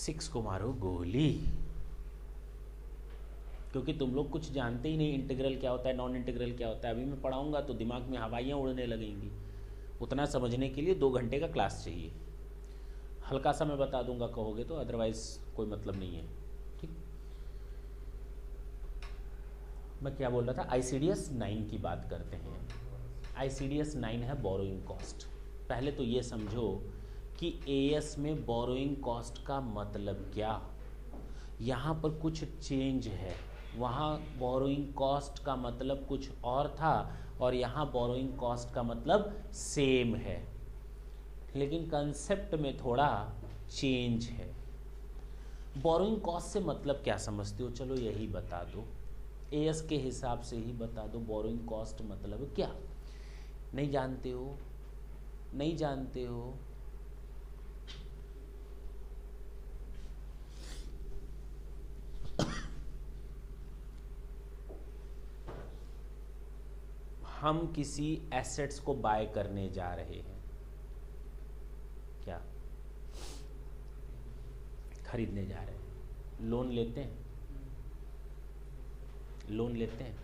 6 को मारो गोली, क्योंकि तुम लोग कुछ जानते ही नहीं इंटीग्रल क्या होता है, नॉन इंटीग्रल क्या होता है। अभी मैं पढ़ाऊंगा तो दिमाग में हवाइयाँ उड़ने लगेंगी। उतना समझने के लिए 2 घंटे का क्लास चाहिए। हल्का सा मैं बता दूंगा कहोगे तो, अदरवाइज कोई मतलब नहीं है। ठीक, मैं क्या बोल रहा था, ICDS 9 की बात करते हैं। ICDS 9 है बोरोइंग कॉस्ट। पहले तो ये समझो कि AS में बोरोइंग कॉस्ट का मतलब क्या। यहाँ पर कुछ चेंज है, वहाँ बोरोइंग कॉस्ट का मतलब कुछ और था और यहाँ बोरोइंग कॉस्ट का मतलब सेम है, लेकिन कंसेप्ट में थोड़ा चेंज है। बोरोइंग कॉस्ट से मतलब क्या समझते हो, चलो यही बता दो, AS के हिसाब से ही बता दो। बोरोइंग कॉस्ट मतलब क्या, नहीं जानते हो? नहीं जानते हो? हम किसी एसेट्स को बाय करने जा रहे हैं, क्या खरीदने जा रहे हैं, लोन लेते हैं, लोन लेते हैं।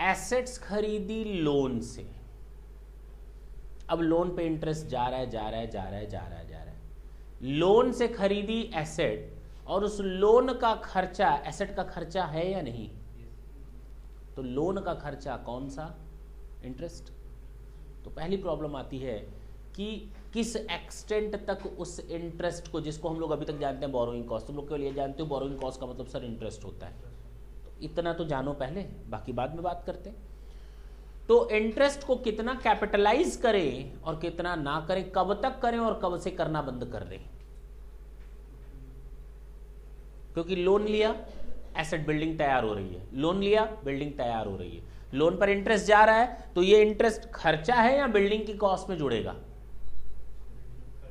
एसेट्स खरीदी लोन से, अब लोन पे इंटरेस्ट जा रहा है, जा रहा है, जा रहा है, जा रहा है, जा रहा है। लोन से खरीदी एसेट और उस लोन का खर्चा एसेट का खर्चा है या नहीं? तो लोन का खर्चा कौन सा? इंटरेस्ट। तो पहली प्रॉब्लम आती है कि किस एक्सटेंट तक उस इंटरेस्ट को, जिसको हम लोग अभी तक जानते हैं बोरोइंग कॉस्ट, तुम लोग केवल ये जानते हो बोरोइंग कॉस्ट का मतलब सर इंटरेस्ट होता है, तो इतना तो जानो पहले, बाकी बाद में बात करते हैं। तो इंटरेस्ट को कितना कैपिटलाइज करें और कितना ना करें, कब तक करें और कब से करना बंद कर दें। क्योंकि लोन लिया, एसेट बिल्डिंग तैयार हो रही है, लोन लिया, बिल्डिंग तैयार हो रही है, लोन पर इंटरेस्ट जा रहा है, तो ये इंटरेस्ट खर्चा है या बिल्डिंग की कॉस्ट में जुड़ेगा?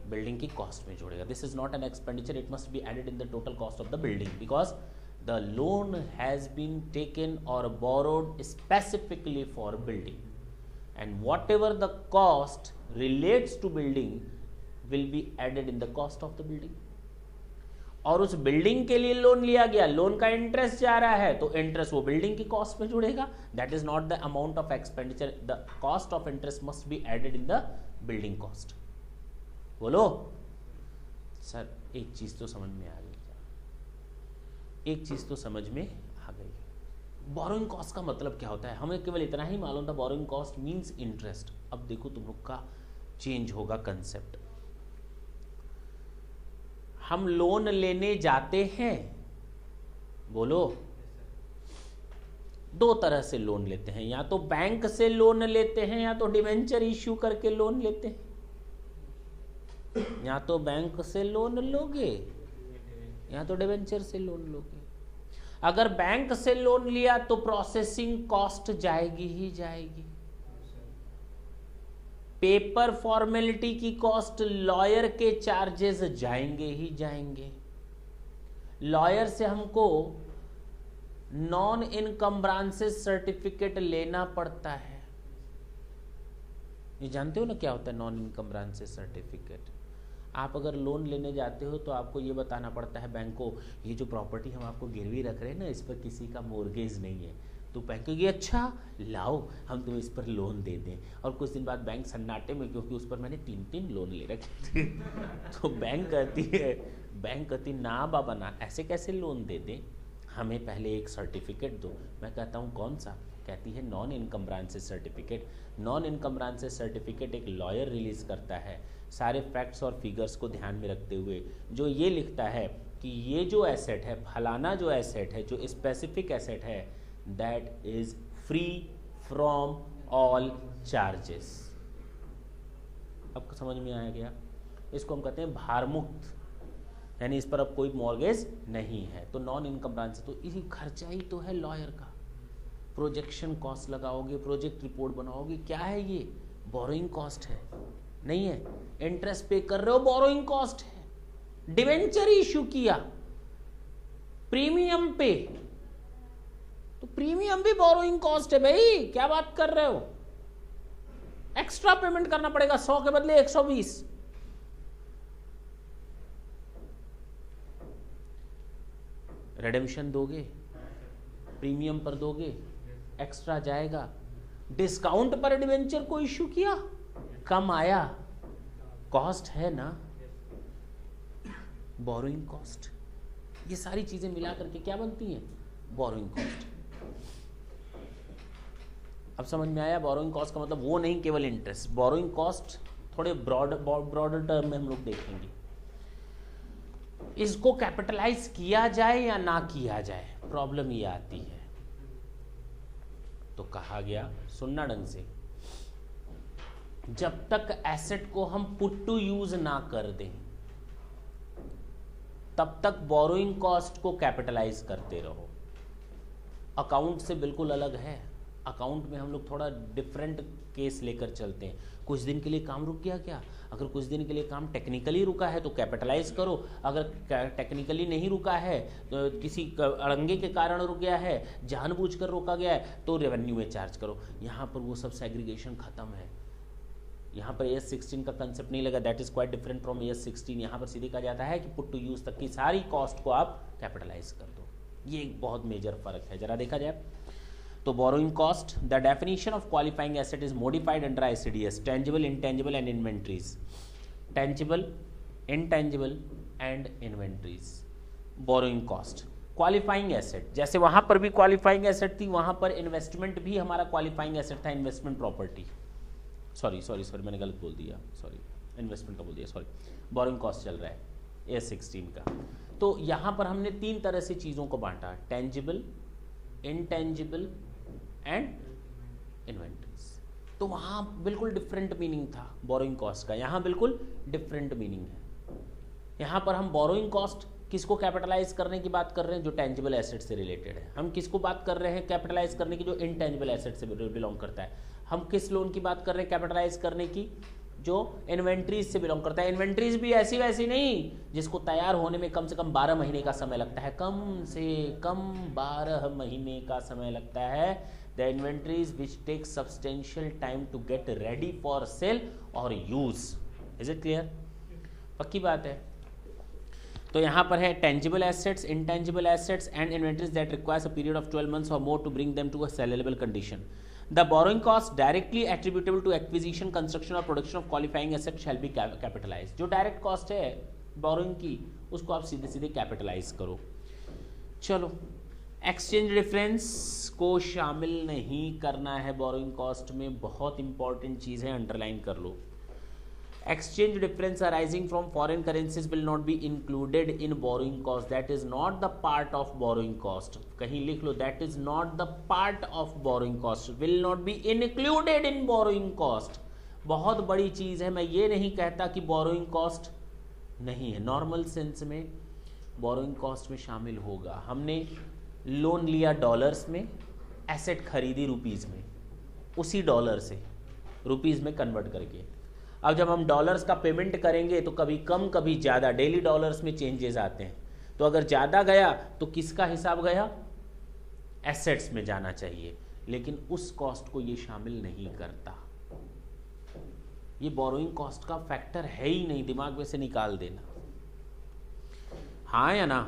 बिल्डिंग की कॉस्ट में जुड़ेगा। This is not an expenditure, it must be added in the total cost of the building, because the loan has been taken और borrowed specifically for building, and what ever the cost relates to building will be added in the cost of the building. और उस building के लिए loan लिया गया, loan का interest जा रहा है, तो इंटरेस्ट वो बिल्डिंग की कॉस्ट में जुड़ेगा। That is not the amount of expenditure, the cost of interest must be added in the building cost. बोलो सर, एक चीज तो समझ में आ गई, एक चीज तो समझ में आ गई। बोरोइंग कॉस्ट का मतलब क्या होता है, हमें केवल इतना ही मालूम था, बोरोइंग कॉस्ट मींस इंटरेस्ट। अब देखो तुम लोग का चेंज होगा कंसेप्ट। हम लोन लेने जाते हैं, बोलो, 2 तरह से लोन लेते हैं, या तो बैंक से लोन लेते हैं या तो डिवेंचर इश्यू करके लोन लेते हैं। या तो बैंक से लोन लोगे या तो डिवेंचर से लोन लोगे। अगर बैंक से लोन लिया तो प्रोसेसिंग कॉस्ट जाएगी ही जाएगी, पेपर फॉर्मेलिटी की कॉस्ट, लॉयर के चार्जेस जाएंगे ही जाएंगे। लॉयर से हमको नॉन इनकम्ब्रांसेस सर्टिफिकेट लेना पड़ता है। ये जानते हो ना क्या होता है नॉन इनकम्ब्रांसेस सर्टिफिकेट? आप अगर लोन लेने जाते हो तो आपको ये बताना पड़ता है बैंक को, ये जो प्रॉपर्टी हम आपको गिरवी रख रहे हैं ना, इस पर किसी का मोर्गेज नहीं है। तो बैंक कहेगी अच्छा लाओ हम तुम्हें इस पर लोन दे दें, और कुछ दिन बाद बैंक सन्नाटे में, क्योंकि उस पर मैंने 3 लोन ले रखे थे तो बैंक कहती ना बाबा ना, ऐसे कैसे लोन दे दें, हमें पहले एक सर्टिफिकेट दो। मैं कहता हूँ कौन सा? कहती है नॉन इनकम्ब्रांसेस सर्टिफिकेट। नॉन इनकम्ब्रांसेस सर्टिफिकेट एक लॉयर रिलीज करता है, सारे फैक्ट्स और फिगर्स को ध्यान में रखते हुए, जो ये लिखता है कि ये जो एसेट है, फलाना जो एसेट है, जो स्पेसिफिक एसेट है, that is free from all charges. अब समझ में आया गया? इसको हम कहते हैं भारमुक्त, यानी इस पर अब कोई मॉर्गेज नहीं है। तो नॉन इनकम्ब्रांसेस, तो इसी खर्चा ही तो है लॉयर का। प्रोजेक्शन कॉस्ट लगाओगे, प्रोजेक्ट रिपोर्ट बनाओगे, क्या है ये? बोरोइंग कॉस्ट है, नहीं है? इंटरेस्ट पे कर रहे हो, बोरोइंग कॉस्ट है। डिवेंचर इश्यू किया प्रीमियम पे, तो प्रीमियम भी बोरोइंग कॉस्ट है भाई, क्या बात कर रहे हो? एक्स्ट्रा पेमेंट करना पड़ेगा, 100 के बदले 120। रिडेम्पशन दोगे, प्रीमियम पर दोगे, एक्स्ट्रा जाएगा, डिस्काउंट पर डिवेंचर को इश्यू किया, कम आया, कॉस्ट है ना, बोरोइंग कॉस्ट। ये सारी चीजें मिला करके क्या बनती हैं? Borrowing cost. अब समझ में आया? बोरोइंग कॉस्ट का मतलब वो नहीं केवल इंटरेस्ट, बोरोइंग कॉस्ट थोड़े ब्रॉडर टर्म में हम लोग देखेंगे। इसको कैपिटलाइज किया जाए या ना किया जाए, प्रॉब्लम ये आती है। तो कहा गया, सुनना ढंग से, जब तक एसेट को हम पुट टू यूज ना कर दें तब तक बोरोइंग कॉस्ट को कैपिटलाइज करते रहो। अकाउंट से बिल्कुल अलग है। अकाउंट में हम लोग थोड़ा डिफरेंट केस लेकर चलते हैं। कुछ दिन के लिए काम रुक गया क्या? अगर कुछ दिन के लिए काम टेक्निकली रुका है तो कैपिटलाइज करो, अगर टेक्निकली नहीं रुका है तो किसी अड़ंगे के कारण रुक गया है, जानबूझकर रोका गया है, तो रेवेन्यू में चार्ज करो। यहाँ पर वो सब सेग्रीगेशन खत्म है। यहाँ पर AS16 का कंसेप्ट नहीं लगा, that is quite different from AS16। यहाँ पर सीधे कहा जाता है कि पुट टू यूज तक की सारी कॉस्ट को आप कैपिटलाइज कर दो। ये एक बहुत मेजर फर्क है, जरा देखा जाए तो borrowing cost, the definition of qualifying asset is modified under ICDS, tangible, intangible and inventories. Tangible, intangible and inventories, borrowing cost. Qualifying asset, जैसे वहां पर भी क्वालिफाइंग एसेट थी, वहां पर इन्वेस्टमेंट भी हमारा क्वालिफाइंग एसेट था, इन्वेस्टमेंट प्रॉपर्टी। सॉरी मैंने गलत बोल दिया, सॉरी, इन्वेस्टमेंट का बोल दिया, सॉरी। बोरोइंग कॉस्ट चल रहा है AS16 का। तो यहां पर हमने 3 तरह से चीजों को बांटा, टेंजिबल, इंटेंजिबल एंड इन्वेंटरीज। तो वहां बिल्कुल डिफरेंट मीनिंग था बोरोइंग कॉस्ट का, यहां बिल्कुल डिफरेंट मीनिंग है। यहां पर हम बोरोइंग कॉस्ट किसको कैपिटलाइज करने की बात कर रहे हैं? जो टेंजिबल एसेट से रिलेटेड है। हम किसको बात कर रहे हैं कैपिटलाइज करने की? जो इनटेंजिबल एसेट से बिलोंग करता है। हम किस लोन की बात कर रहे हैं कैपिटलाइज करने की? जो इन्वेंट्रीज से बिलोंग करता है। इन्वेंट्रीज भी ऐसी वैसी नहीं जिसको तैयार होने में कम से कम 12 महीने का समय लगता है, कम से कम 12 महीने का समय लगता है। The inventories which take substantial time to get ready for sale और यूज। Is it clear? पक्की बात है। तो यहां पर है tangible assets, intangible assets and inventories that requires a period of 12 months और more to bring them to a saleable condition. The borrowing cost directly attributable to acquisition, construction और production of qualifying asset shall be capitalized। जो direct cost है borrowing की, उसको आप सीधे सीधे capitalise करो। चलो, एक्सचेंज डिफरेंस को शामिल नहीं करना है बोरोइंग कॉस्ट में, बहुत इंपॉर्टेंट चीज़ है, अंडरलाइन कर लो। Exchange difference arising from foreign currencies will not be included in borrowing cost. That is not the part of borrowing cost. कहीं लिख लो, that is not the part of borrowing cost. Will not be included in borrowing cost. बहुत बड़ी चीज़ है। मैं ये नहीं कहता कि borrowing cost नहीं है, नॉर्मल सेंस में borrowing cost में शामिल होगा। हमने लोन लिया डॉलर्स में, एसेट खरीदी रुपीज़ में, उसी डॉलर से रुपीज़ में कन्वर्ट करके। अब जब हम डॉलर्स का पेमेंट करेंगे तो कभी कम कभी ज़्यादा, डेली डॉलर्स में चेंजेस आते हैं। तो अगर ज़्यादा गया तो किसका हिसाब गया? एसेट्स में जाना चाहिए, लेकिन उस कॉस्ट को ये शामिल नहीं करता। ये बोरोइंग कॉस्ट का फैक्टर है ही नहीं, दिमाग में से निकाल देना। हाँ या ना?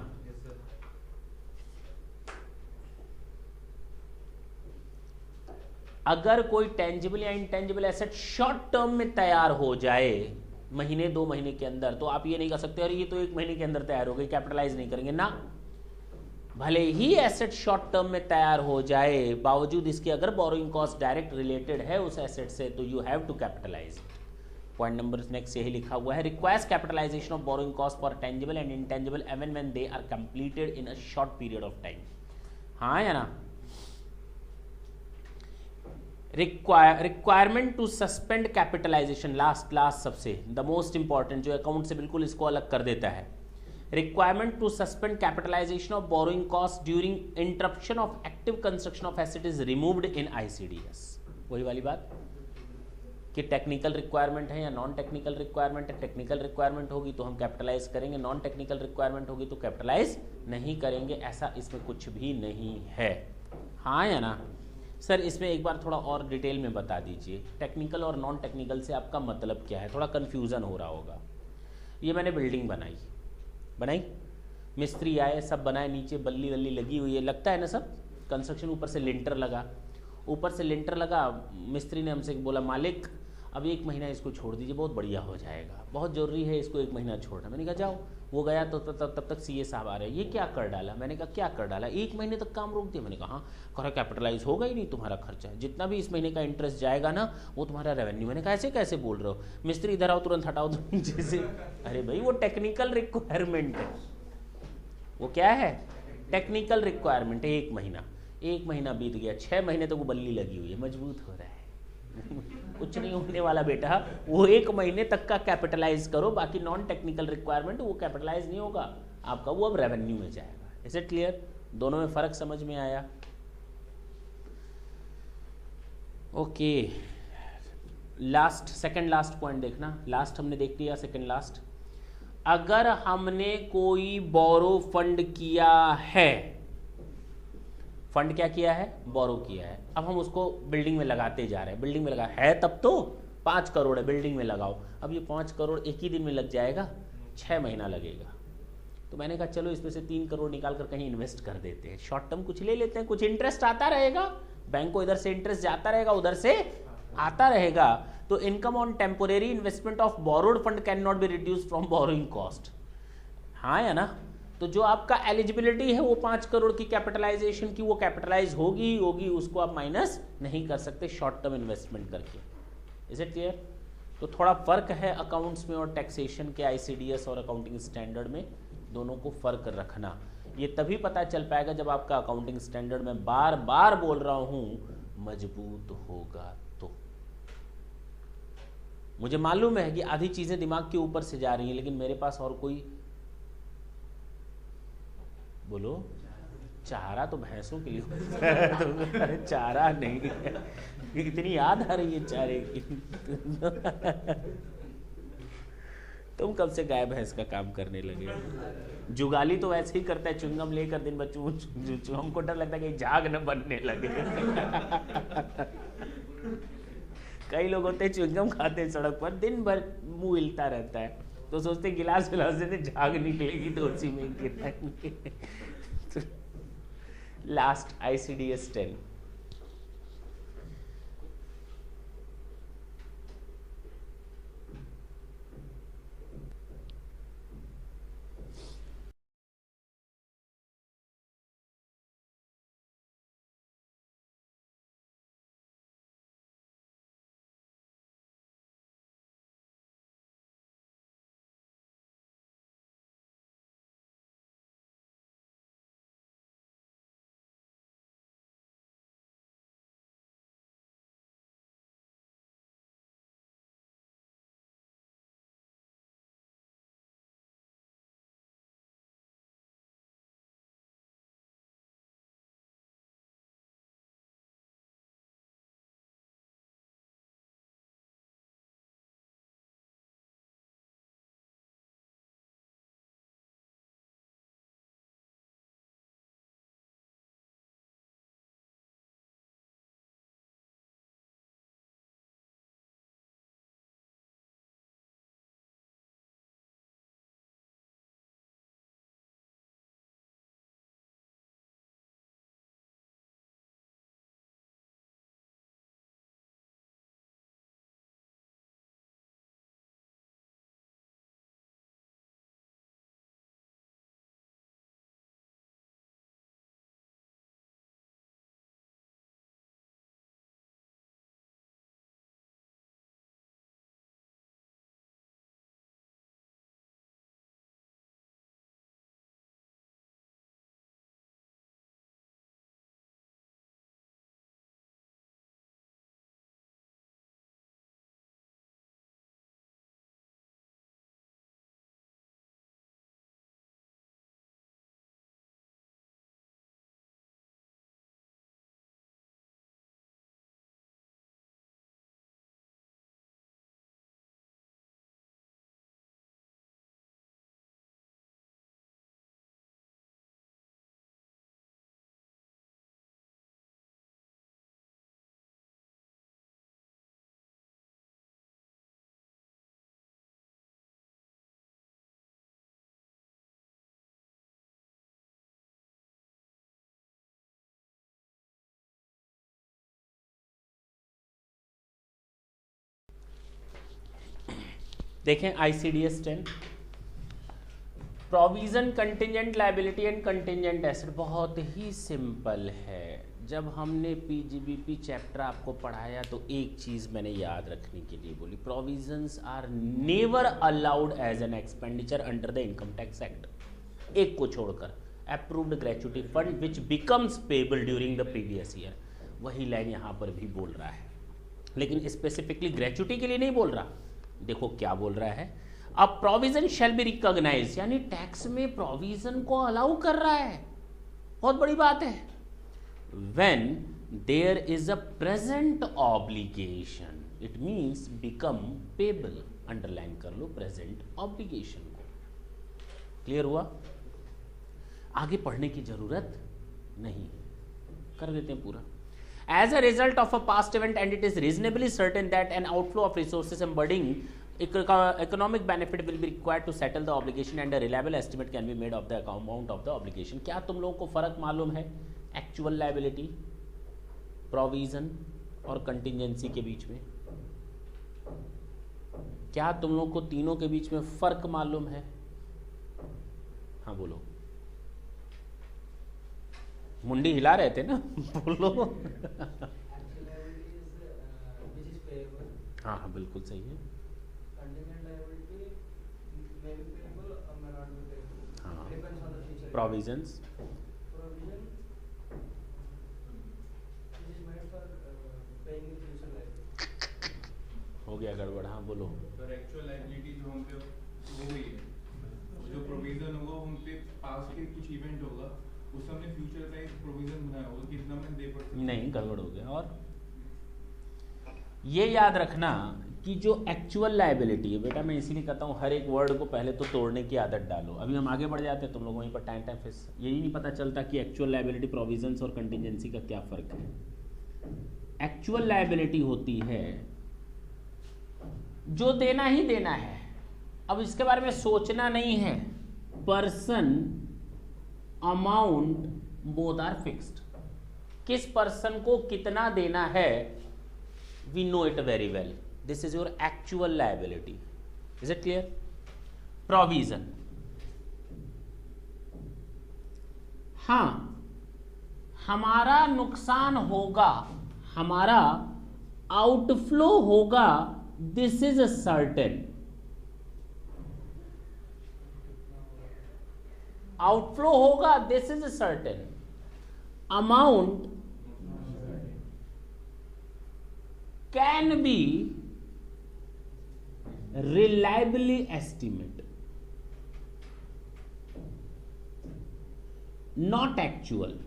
अगर कोई टेंजिबल या इंटेंजिबल एसेट शॉर्ट टर्म में तैयार हो जाए, महीने 2 महीने के अंदर, तो आप ये नहीं कर सकते अरे ये तो 1 महीने के अंदर तैयार हो गई, कैपिटलाइज नहीं करेंगे ना। भले ही एसेट शॉर्ट टर्म में तैयार हो जाए, बावजूद इसके अगर बोरोइंग कॉस्ट डायरेक्ट रिलेटेड है उस एसेट से, तो you have to capitalize. Point number next यही लिखा हुआ है, requires capitalization of borrowing cost for tangible and intangible even when they are completed in a short period of time. हाँ या ना? Requirement to suspend capitalization, last सबसे the most important, जो account से बिल्कुल इसको अलग कर देता है। Requirement to suspend capitalization of borrowing cost during interruption of active construction of asset is removed in ICDS। वही वाली बात कि टेक्निकल रिक्वायरमेंट है या नॉन टेक्निकल रिक्वायरमेंट है। टेक्निकल रिक्वायरमेंट होगी तो हम कैपिटलाइज करेंगे, नॉन टेक्निकल रिक्वायरमेंट होगी तो कैपिटलाइज नहीं करेंगे। ऐसा इसमें कुछ भी नहीं है। हाँ या ना? सर इसमें एक बार थोड़ा और डिटेल में बता दीजिए, टेक्निकल और नॉन टेक्निकल से आपका मतलब क्या है? थोड़ा कन्फ्यूज़न हो रहा होगा। ये मैंने बिल्डिंग बनाई, मिस्त्री आए, सब बनाए, नीचे बल्ली वल्ली लगी हुई है, लगता है ना सब कंस्ट्रक्शन, ऊपर से लिंटर लगा, ऊपर से लिंटर लगा। मिस्त्री ने हमसे बोला मालिक अब 1 महीना इसको छोड़ दीजिए, बहुत बढ़िया हो जाएगा, बहुत ज़रूरी है इसको 1 महीना छोड़ना। मैंने कहा जाओ। वो गया तो तब तक सीए साहब आ रहे हैं, ये क्या कर डाला? मैंने कहा क्या कर डाला? 1 महीने तक काम रोक दिया। मैंने कहा हाँ। कह कैपिटलाइज होगा ही नहीं तुम्हारा खर्चा, जितना भी इस महीने का इंटरेस्ट जाएगा ना वो तुम्हारा रेवेन्यू। मैंने कहा ऐसे कैसे बोल रहे हो? मिस्त्री इधर आओ, तुरंत हटाओ जैसे। अरे भाई वो टेक्निकल रिक्वायरमेंट है। वो क्या है? टेक्निकल रिक्वायरमेंट है। 1 महीना, 1 महीना बीत गया, 6 महीने तक वो बल्ली लगी हुई है, मजबूत हो रहा है। कुछ नहीं होने वाला बेटा, वो 1 महीने तक का कैपिटलाइज करो, बाकी नॉन टेक्निकल रिक्वायरमेंट वो कैपिटलाइज नहीं होगा आपका, वो अब रेवेन्यू में जाएगा। Is it clear? दोनों में फर्क समझ में आया? Okay, last, second last point देखना। लास्ट हमने देख लिया, सेकंड लास्ट। अगर हमने कोई बोरो फंड किया है, फंड क्या किया है? बोरो किया है। अब हम उसको बिल्डिंग में लगाते जा रहे हैं, बिल्डिंग में लगा है, तब तो 5 करोड़ है, बिल्डिंग में लगाओ। अब ये 5 करोड़ एक ही दिन में लग जाएगा? 6 महीना लगेगा। तो मैंने कहा चलो इसमें से 3 करोड़ निकाल कर कहीं इन्वेस्ट कर देते हैं, शॉर्ट टर्म कुछ ले लेते हैं, कुछ इंटरेस्ट आता रहेगा, बैंक को इधर से इंटरेस्ट जाता रहेगा, उधर से आता रहेगा। तो income on temporary investment of borrowed fund can not B reduce from borrowing cost. हाँ या ना? तो जो आपका एलिजिबिलिटी है वो 5 करोड़ की कैपिटलाइजेशन की, वो कैपिटलाइज होगी ही होगी, उसको आप माइनस नहीं कर सकते शॉर्ट टर्म इन्वेस्टमेंट करके। Is it clear? तो थोड़ा फर्क है अकाउंट्स में और टैक्सेशन के, आईसीडीएस और अकाउंटिंग स्टैंडर्ड में, दोनों को फर्क रखना। ये तभी पता चल पाएगा जब आपका अकाउंटिंग स्टैंडर्ड, में बार बार बोल रहा हूं, मजबूत होगा। तो मुझे मालूम है कि आधी चीजें दिमाग के ऊपर से जा रही हैं, लेकिन मेरे पास और कोई, बोलो, चारा तो भैंसों के लिए होता है, तो चारा नहीं है। इतनी याद आ रही है चारे की। तुम कब से गाय भैंस का काम करने लगे? जुगाली तो वैसे ही करता है, चुंगम लेकर दिन भर चू, हमको डर लगता है कि झाग न बनने लगे। कई लोग होते हैं चुंगम खाते हैं सड़क पर, दिन भर मुंह हिलता रहता है, तो सोचते गिलास विलास देते, झाग निकलेगी तो उसी में गिराएंगे। Last ICDS 10। देखें ICDS 10, provision contingent liability and contingent asset बहुत ही सिंपल है। जब हमने PGBP चैप्टर आपको पढ़ाया तो एक चीज़ मैंने याद रखने के लिए बोली, provisions are never allowed as an expenditure under the income tax act, एक को छोड़कर, approved gratuity fund which becomes payable during the previous year. वही लाइन यहाँ पर भी बोल रहा है, लेकिन स्पेसिफिकली ग्रेच्युटी के लिए नहीं बोल रहा। देखो क्या बोल रहा है, अब प्रोविजन शैल बी रिकॉग्नाइज, यानी टैक्स में प्रोविजन को अलाउ कर रहा है, बहुत बड़ी बात है। When there is a present obligation, it means become payable, underline कर लो प्रेजेंट ऑब्लिगेशन को। क्लियर हुआ? आगे पढ़ने की जरूरत नहीं है, कर देते हैं पूरा। As a result of a past event, and it is reasonably certain that an outflow of resources embodying economic benefit will be required to settle the obligation, and a reliable estimate can be made of the amount of the obligation. क्या तुम लोगों को फर्क मालूम है actual liability, provision और contingency के बीच में? क्या तुम लोगों को तीनों के बीच में फर्क मालूम है? हाँ बोलो, मुंडी हिला रहे थे ना, बोलो। हाँ हाँ बिल्कुल सही है। हाँ, प्रोविजंस हो गया गड़बड़। हाँ बोलो। एक्चुअल लायबिलिटी जो हम पे वो ही है, जो प्रोविजन होगा उन पे पास्ट के कुछ इवेंट होगा, उस हमने फ्यूचर का एक प्रोविजन बनाया होगा कि इतना मैं दे पड़ता नहीं, गड़बड़ हो गया। और ये याद रखना कि जो एक्चुअल लायबिलिटी है बेटा, मैं इसीलिए कहता हूँ हर एक वर्ड को पहले तो तोड़ने की आदत डालो। अभी हम आगे बढ़ जाते हैं, तुम लोग वहीं पर टाइम टाइम फेस, यही नहीं पता चलता कि एक्चुअल लायबिलिटी, प्रोविजंस और कंटिजेंसी का क्या फ़र्क है। एक्चुअल लायबिलिटी होती है जो देना ही देना है, अब इसके बारे में सोचना नहीं है। Person, amount, both are fixed. किस पर्सन को कितना देना है, we know it very well, this is your actual liability. Is it clear? Provision, हाँ हमारा नुकसान होगा, हमारा आउटफ्लो होगा, this is a certain. Outflow होगा, this is certain. Amount can be reliably estimate, not actual.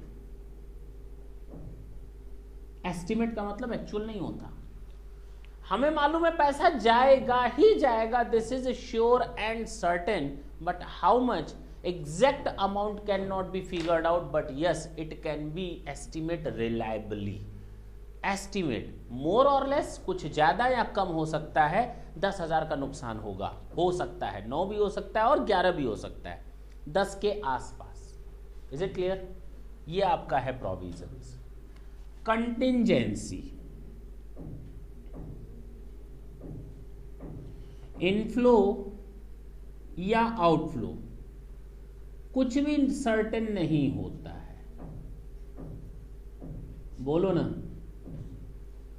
Estimate का मतलब actual नहीं होता। हमें मालूम है पैसा जाएगा ही जाएगा, this is sure and certain, but how much, exact amount cannot be figured out, but yes it can be estimate reliably. estimate more or less, कुछ ज़्यादा या कम हो सकता है। 10,000 का नुकसान होगा, हो सकता है 9 भी हो सकता है और 11 भी हो सकता है, 10 के आसपास। Is it clear? ये आपका है प्रोविजंस। कंटिंजेंसी, इनफ्लो या आउटफ्लो, कुछ भी सर्टेन नहीं होता है। बोलो ना,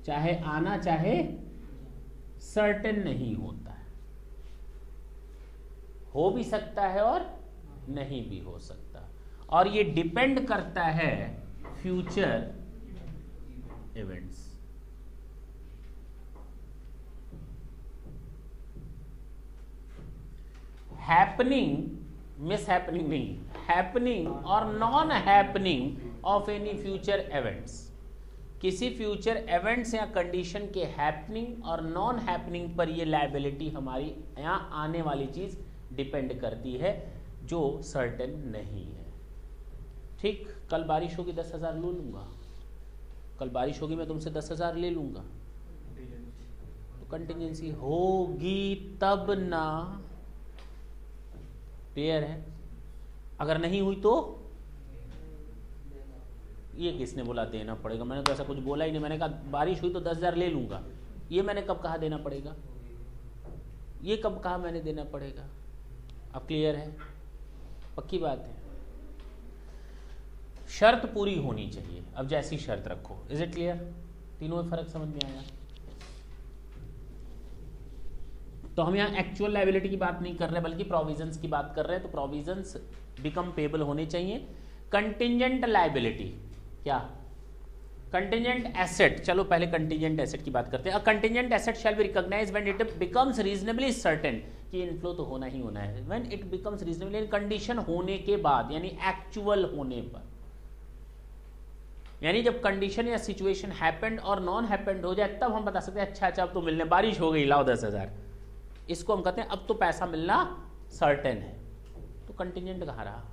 चाहे आना चाहे सर्टेन नहीं होता है, हो भी सकता है और नहीं भी हो सकता, और ये डिपेंड करता है future events. Happening, miss happening नहीं, हैपनिंग और non happening of any future events. किसी फ्यूचर इवेंट्स या कंडीशन के हैपनिंग और नॉन हैपनिंग पर ये लायबिलिटी हमारी यहाँ आने वाली चीज़ डिपेंड करती है, जो सर्टेन नहीं है। ठीक, कल बारिश होगी 10,000 ले लूँगा, कल बारिश होगी मैं तुमसे 10,000 ले लूँगा, तो कंटिजेंसी होगी तब ना। क्लियर है? अगर नहीं हुई तो ये किसने बोला देना पड़ेगा? मैंने तो ऐसा कुछ बोला ही नहीं। मैंने कहा बारिश हुई तो 10,000 ले लूंगा, ये मैंने कब कहा देना पड़ेगा? ये कब कहा मैंने देना पड़ेगा? अब क्लियर है? पक्की बात है। शर्त पूरी होनी चाहिए। अब जैसी शर्त रखो। Is it clear? तीनों में फर्क समझ में आया? तो हम यहाँ एक्चुअल लायबिलिटी की बात नहीं कर रहे बल्कि प्रोविजंस की बात कर रहे हैं। तो प्रोविजंस बिकम पेबल होने चाहिए। कंटिजेंट लायबिलिटी क्या? Contingent asset. चलो पहले कंटिजेंट एसेट की बात करते हैं। A contingent asset shall be recognized when it becomes reasonably certain कि इनफ्लो तो होना ही होना है। When it becomes reasonably condition होने के बाद, यानी एक्चुअल होने पर, यानी जब कंडीशन या सिचुएशन हैपेंड और नॉन हैपेंड हो जाए तब हम बता सकते हैं अच्छा अच्छा अब तो मिलने, बारिश हो गई, लाओ 10,000। इसको हम कहते हैं अब तो पैसा मिलना सर्टेन है। तो कंटिजेंट कहाँ रहा?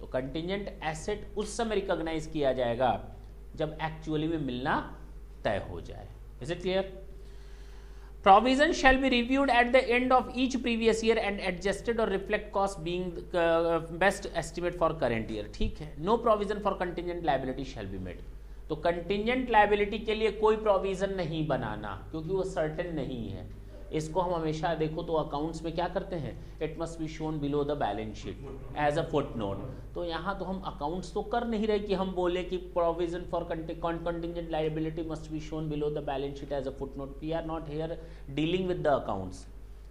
तो कंटिजेंट एसेट उस समय रिकॉग्नाइज किया जाएगा जब एक्चुअली में मिलना तय हो जाए। Is it clear? Provision shall be reviewed at the end of each previous year and adjusted और reflect cost being best estimate for current year. ठीक है। No provision for contingent liability shall be made. तो contingent liability के लिए कोई provision नहीं बनाना क्योंकि वो सर्टेन नहीं है। इसको हम हमेशा देखो तो अकाउंट्स में क्या करते हैं, it must be shown below the balance sheet as a footnote. तो यहाँ तो हम अकाउंट्स तो कर नहीं रहे कि हम बोले कि provision for contingent liability must be shown below the balance sheet as a footnote. We are not here dealing with the accounts,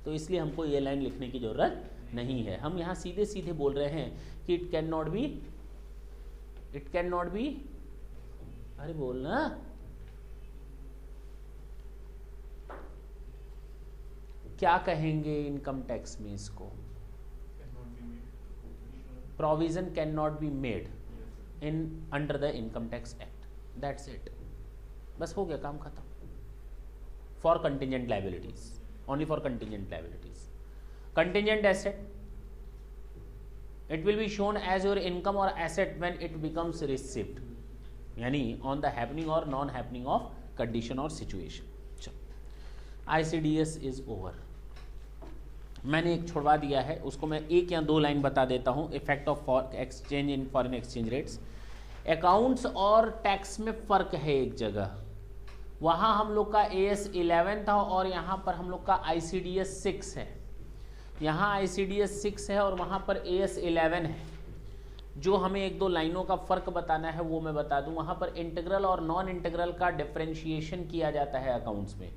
तो इसलिए हमको ये लाइन लिखने की जरूरत नहीं है। हम यहाँ सीधे सीधे बोल रहे हैं कि इट कैन नॉट बी, अरे बोलना, क्या कहेंगे इनकम टैक्स में इसको? Provision can not be made in under the income tax act. That's it. बस हो गया, काम खत्म। For contingent liabilities, only for contingent liabilities. Contingent asset, it will be shown as your income और asset when it becomes receipt, यानी on the happening और non happening of condition और situation. ICDS is over. मैंने एक छोड़वा दिया है, उसको मैं एक या दो लाइन बता देता हूँ। Effect of exchange in foreign exchange rates. Accounts और टैक्स में फ़र्क है एक जगह। वहाँ हम लोग का AS 11 था और यहाँ पर हम लोग का ICDS 6 है। यहाँ ICDS 6 है और वहाँ पर AS 11 है। जो हमें एक दो लाइनों का फ़र्क बताना है वो मैं बता दूँ। वहाँ पर इंटीग्रल और नॉन इंटीग्रल का डिफ्रेंशिएशन किया जाता है अकाउंट्स में।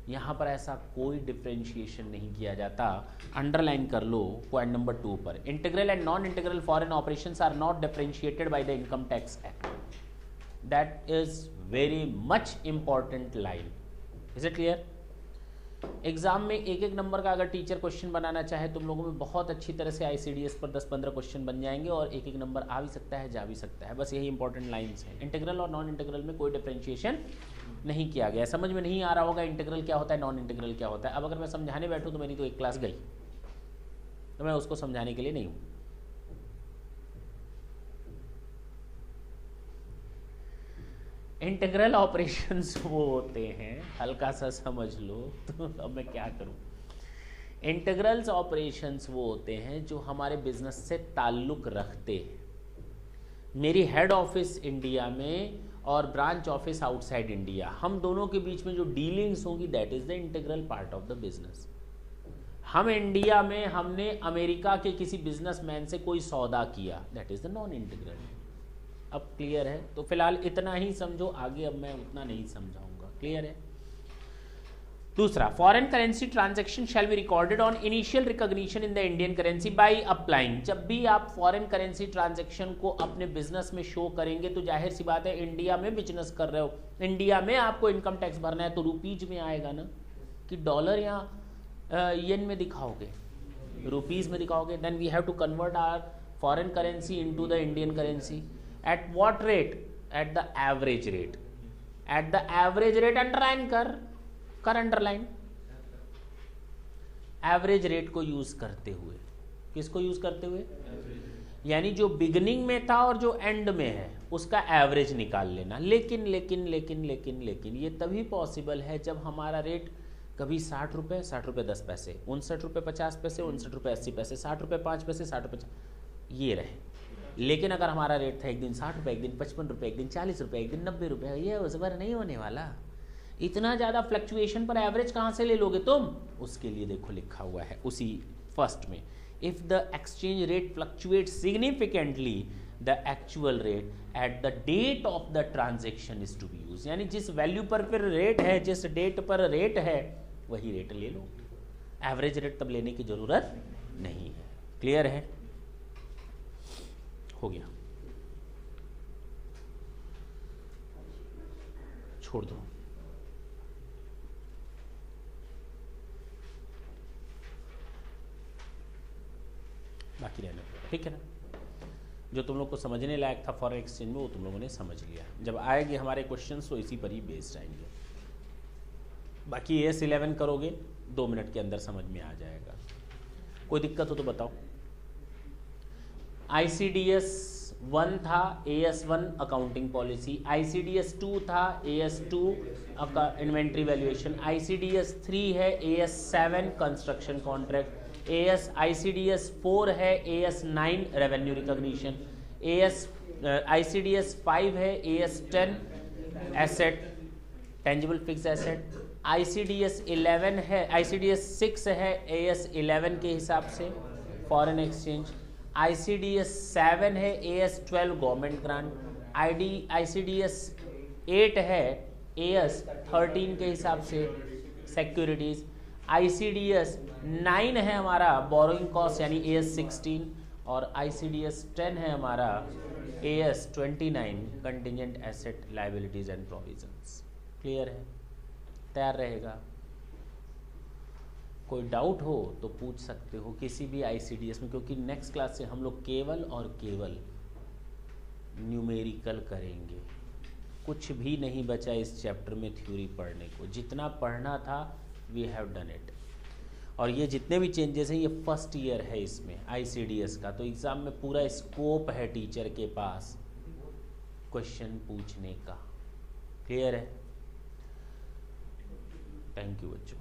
यहाँ पर ऐसा कोई डिफ्रेंशिएशन नहीं किया जाता। अंडरलाइन कर लो पॉइंट नंबर 2 पर। Integral and non integral foreign operations are not differentiated by the income tax act. That is very much important line. Is it clear? Exam में एक एक नंबर का अगर टीचर क्वेश्चन बनाना चाहे तुम लोगों में बहुत अच्छी तरह से ICDS पर 10-15 क्वेश्चन बन जाएंगे और एक एक नंबर आ भी सकता है, जा भी सकता है। बस यही इंपॉर्टेंट लाइंस हैं। इंटीग्रल और नॉन इंटीग्रल में कोई डिफ्रेंशिएशन नहीं किया गया। समझ में नहीं आ रहा होगा इंटीग्रल क्या होता है, नॉन इंटीग्रल क्या होता है। अब अगर मैं समझाने बैठूं तो मेरी तो एक क्लास गई, तो मैं उसको समझाने के लिए नहीं हूं। इंटीग्रल ऑपरेशंस वो होते हैं, हल्का सा समझ लो तो अब मैं क्या करूं। इंटीग्रल्स ऑपरेशंस वो होते हैं जो हमारे बिजनेस से ताल्लुक रखते हैं। मेरी हेड ऑफिस इंडिया में और ब्रांच ऑफिस आउटसाइड इंडिया, हम दोनों के बीच में जो डीलिंग्स होंगी that is the integral part of the business. हम इंडिया में हमने अमेरिका के किसी बिजनेसमैन से कोई सौदा किया, that is the non integral. अब क्लियर है? तो फिलहाल इतना ही समझो, आगे अब मैं उतना नहीं समझाऊंगा। क्लियर है? दूसरा, foreign currency transaction shall be recorded on initial recognition in the Indian currency by applying. जब भी आप फॉरेन करेंसी ट्रांजैक्शन को अपने बिजनेस में शो करेंगे तो जाहिर सी बात है इंडिया में बिजनेस कर रहे हो, इंडिया में आपको इनकम टैक्स भरना है, तो रुपीज में आएगा ना, कि डॉलर या येन में दिखाओगे, रुपीज में दिखाओगे। Then we have to convert our foreign currency into the Indian currency. At what rate? At the average rate. At the average rate underline कर अंडरलाइन, एवरेज रेट को यूज करते हुए। किसको यूज करते हुए? यानी जो बिगिनिंग में था और जो एंड में है उसका एवरेज निकाल लेना। लेकिन लेकिन लेकिन लेकिन लेकिन ये तभी पॉसिबल है जब हमारा रेट कभी 60 रुपये 10 पैसे, 59 रुपये 50 पैसे, 59 रुपये 80 पैसे, 60 रुपये 5 पैसे, 60 रुपये ये रहे। लेकिन अगर हमारा रेट था एक दिन 60 रुपये, एक दिन 55 रुपये, एक दिन 40 रुपये, एक दिन 90 रुपये, ये उस बार नहीं होने वाला। इतना ज़्यादा फ्लक्चुएशन पर एवरेज कहाँ से ले लोगे तुम? उसके लिए देखो लिखा हुआ है उसी फर्स्ट में, if the exchange rate fluctuate significantly the actual rate at the date of the transaction is to be use, यानी जिस वैल्यू पर फिर रेट है, जिस डेट पर रेट है वही रेट ले लो, एवरेज रेट तब लेने की जरूरत नहीं है। क्लियर है? हो गया, छोड़ दो। बाकी रहने दो, ठीक है ना? जो तुम लोग को समझने लायक था फॉरेन एक्सचेंज में वो तुम लोगों ने समझ लिया। जब आएंगे हमारे क्वेश्चंस तो इसी पर ही बेस्ड आएंगे। बाकी AS11 करोगे 2 मिनट के अंदर समझ में आ जाएगा। कोई दिक्कत हो तो बताओ। ICDS 1 था, AS1 अकाउंटिंग पॉलिसी, ICDS 2 था, AS2 इन्वेंट्री वैल्यूएशन, ICDS 3 है, AS7 कंस्ट्रक्शन कॉन्ट्रैक्ट, ICDS 4 है, AS9 रेवेन्यू रिकॉग्निशन, ICDS 5 है, AS10 asset tangible fixed asset, ICDS 11 है, ICDS 6 है AS11 के हिसाब से फॉरेन एक्सचेंज, ICDS 7 है, AS12 गवर्नमेंट ग्रांट, ICDS 8 है, AS13 के हिसाब से सिक्योरिटीज, ICDS 9 है हमारा बोरोइंग कॉस्ट यानी AS16, और ICDS 10 है हमारा AS29 contingent asset liabilities and provisions. Clear है? तैयार रहेगा? कोई डाउट हो तो पूछ सकते हो किसी भी ICDS में, क्योंकि नेक्स्ट क्लास से हम लोग केवल और केवल न्यूमेरिकल करेंगे। कुछ भी नहीं बचा इस चैप्टर में थ्योरी पढ़ने को, जितना पढ़ना था वी हैव डन इट। और ये जितने भी चेंजेस हैं ये फर्स्ट ईयर है इसमें ICDS का, तो एग्ज़ाम में पूरा स्कोप है टीचर के पास क्वेश्चन पूछने का। क्लियर है? थैंक यू बच्चों।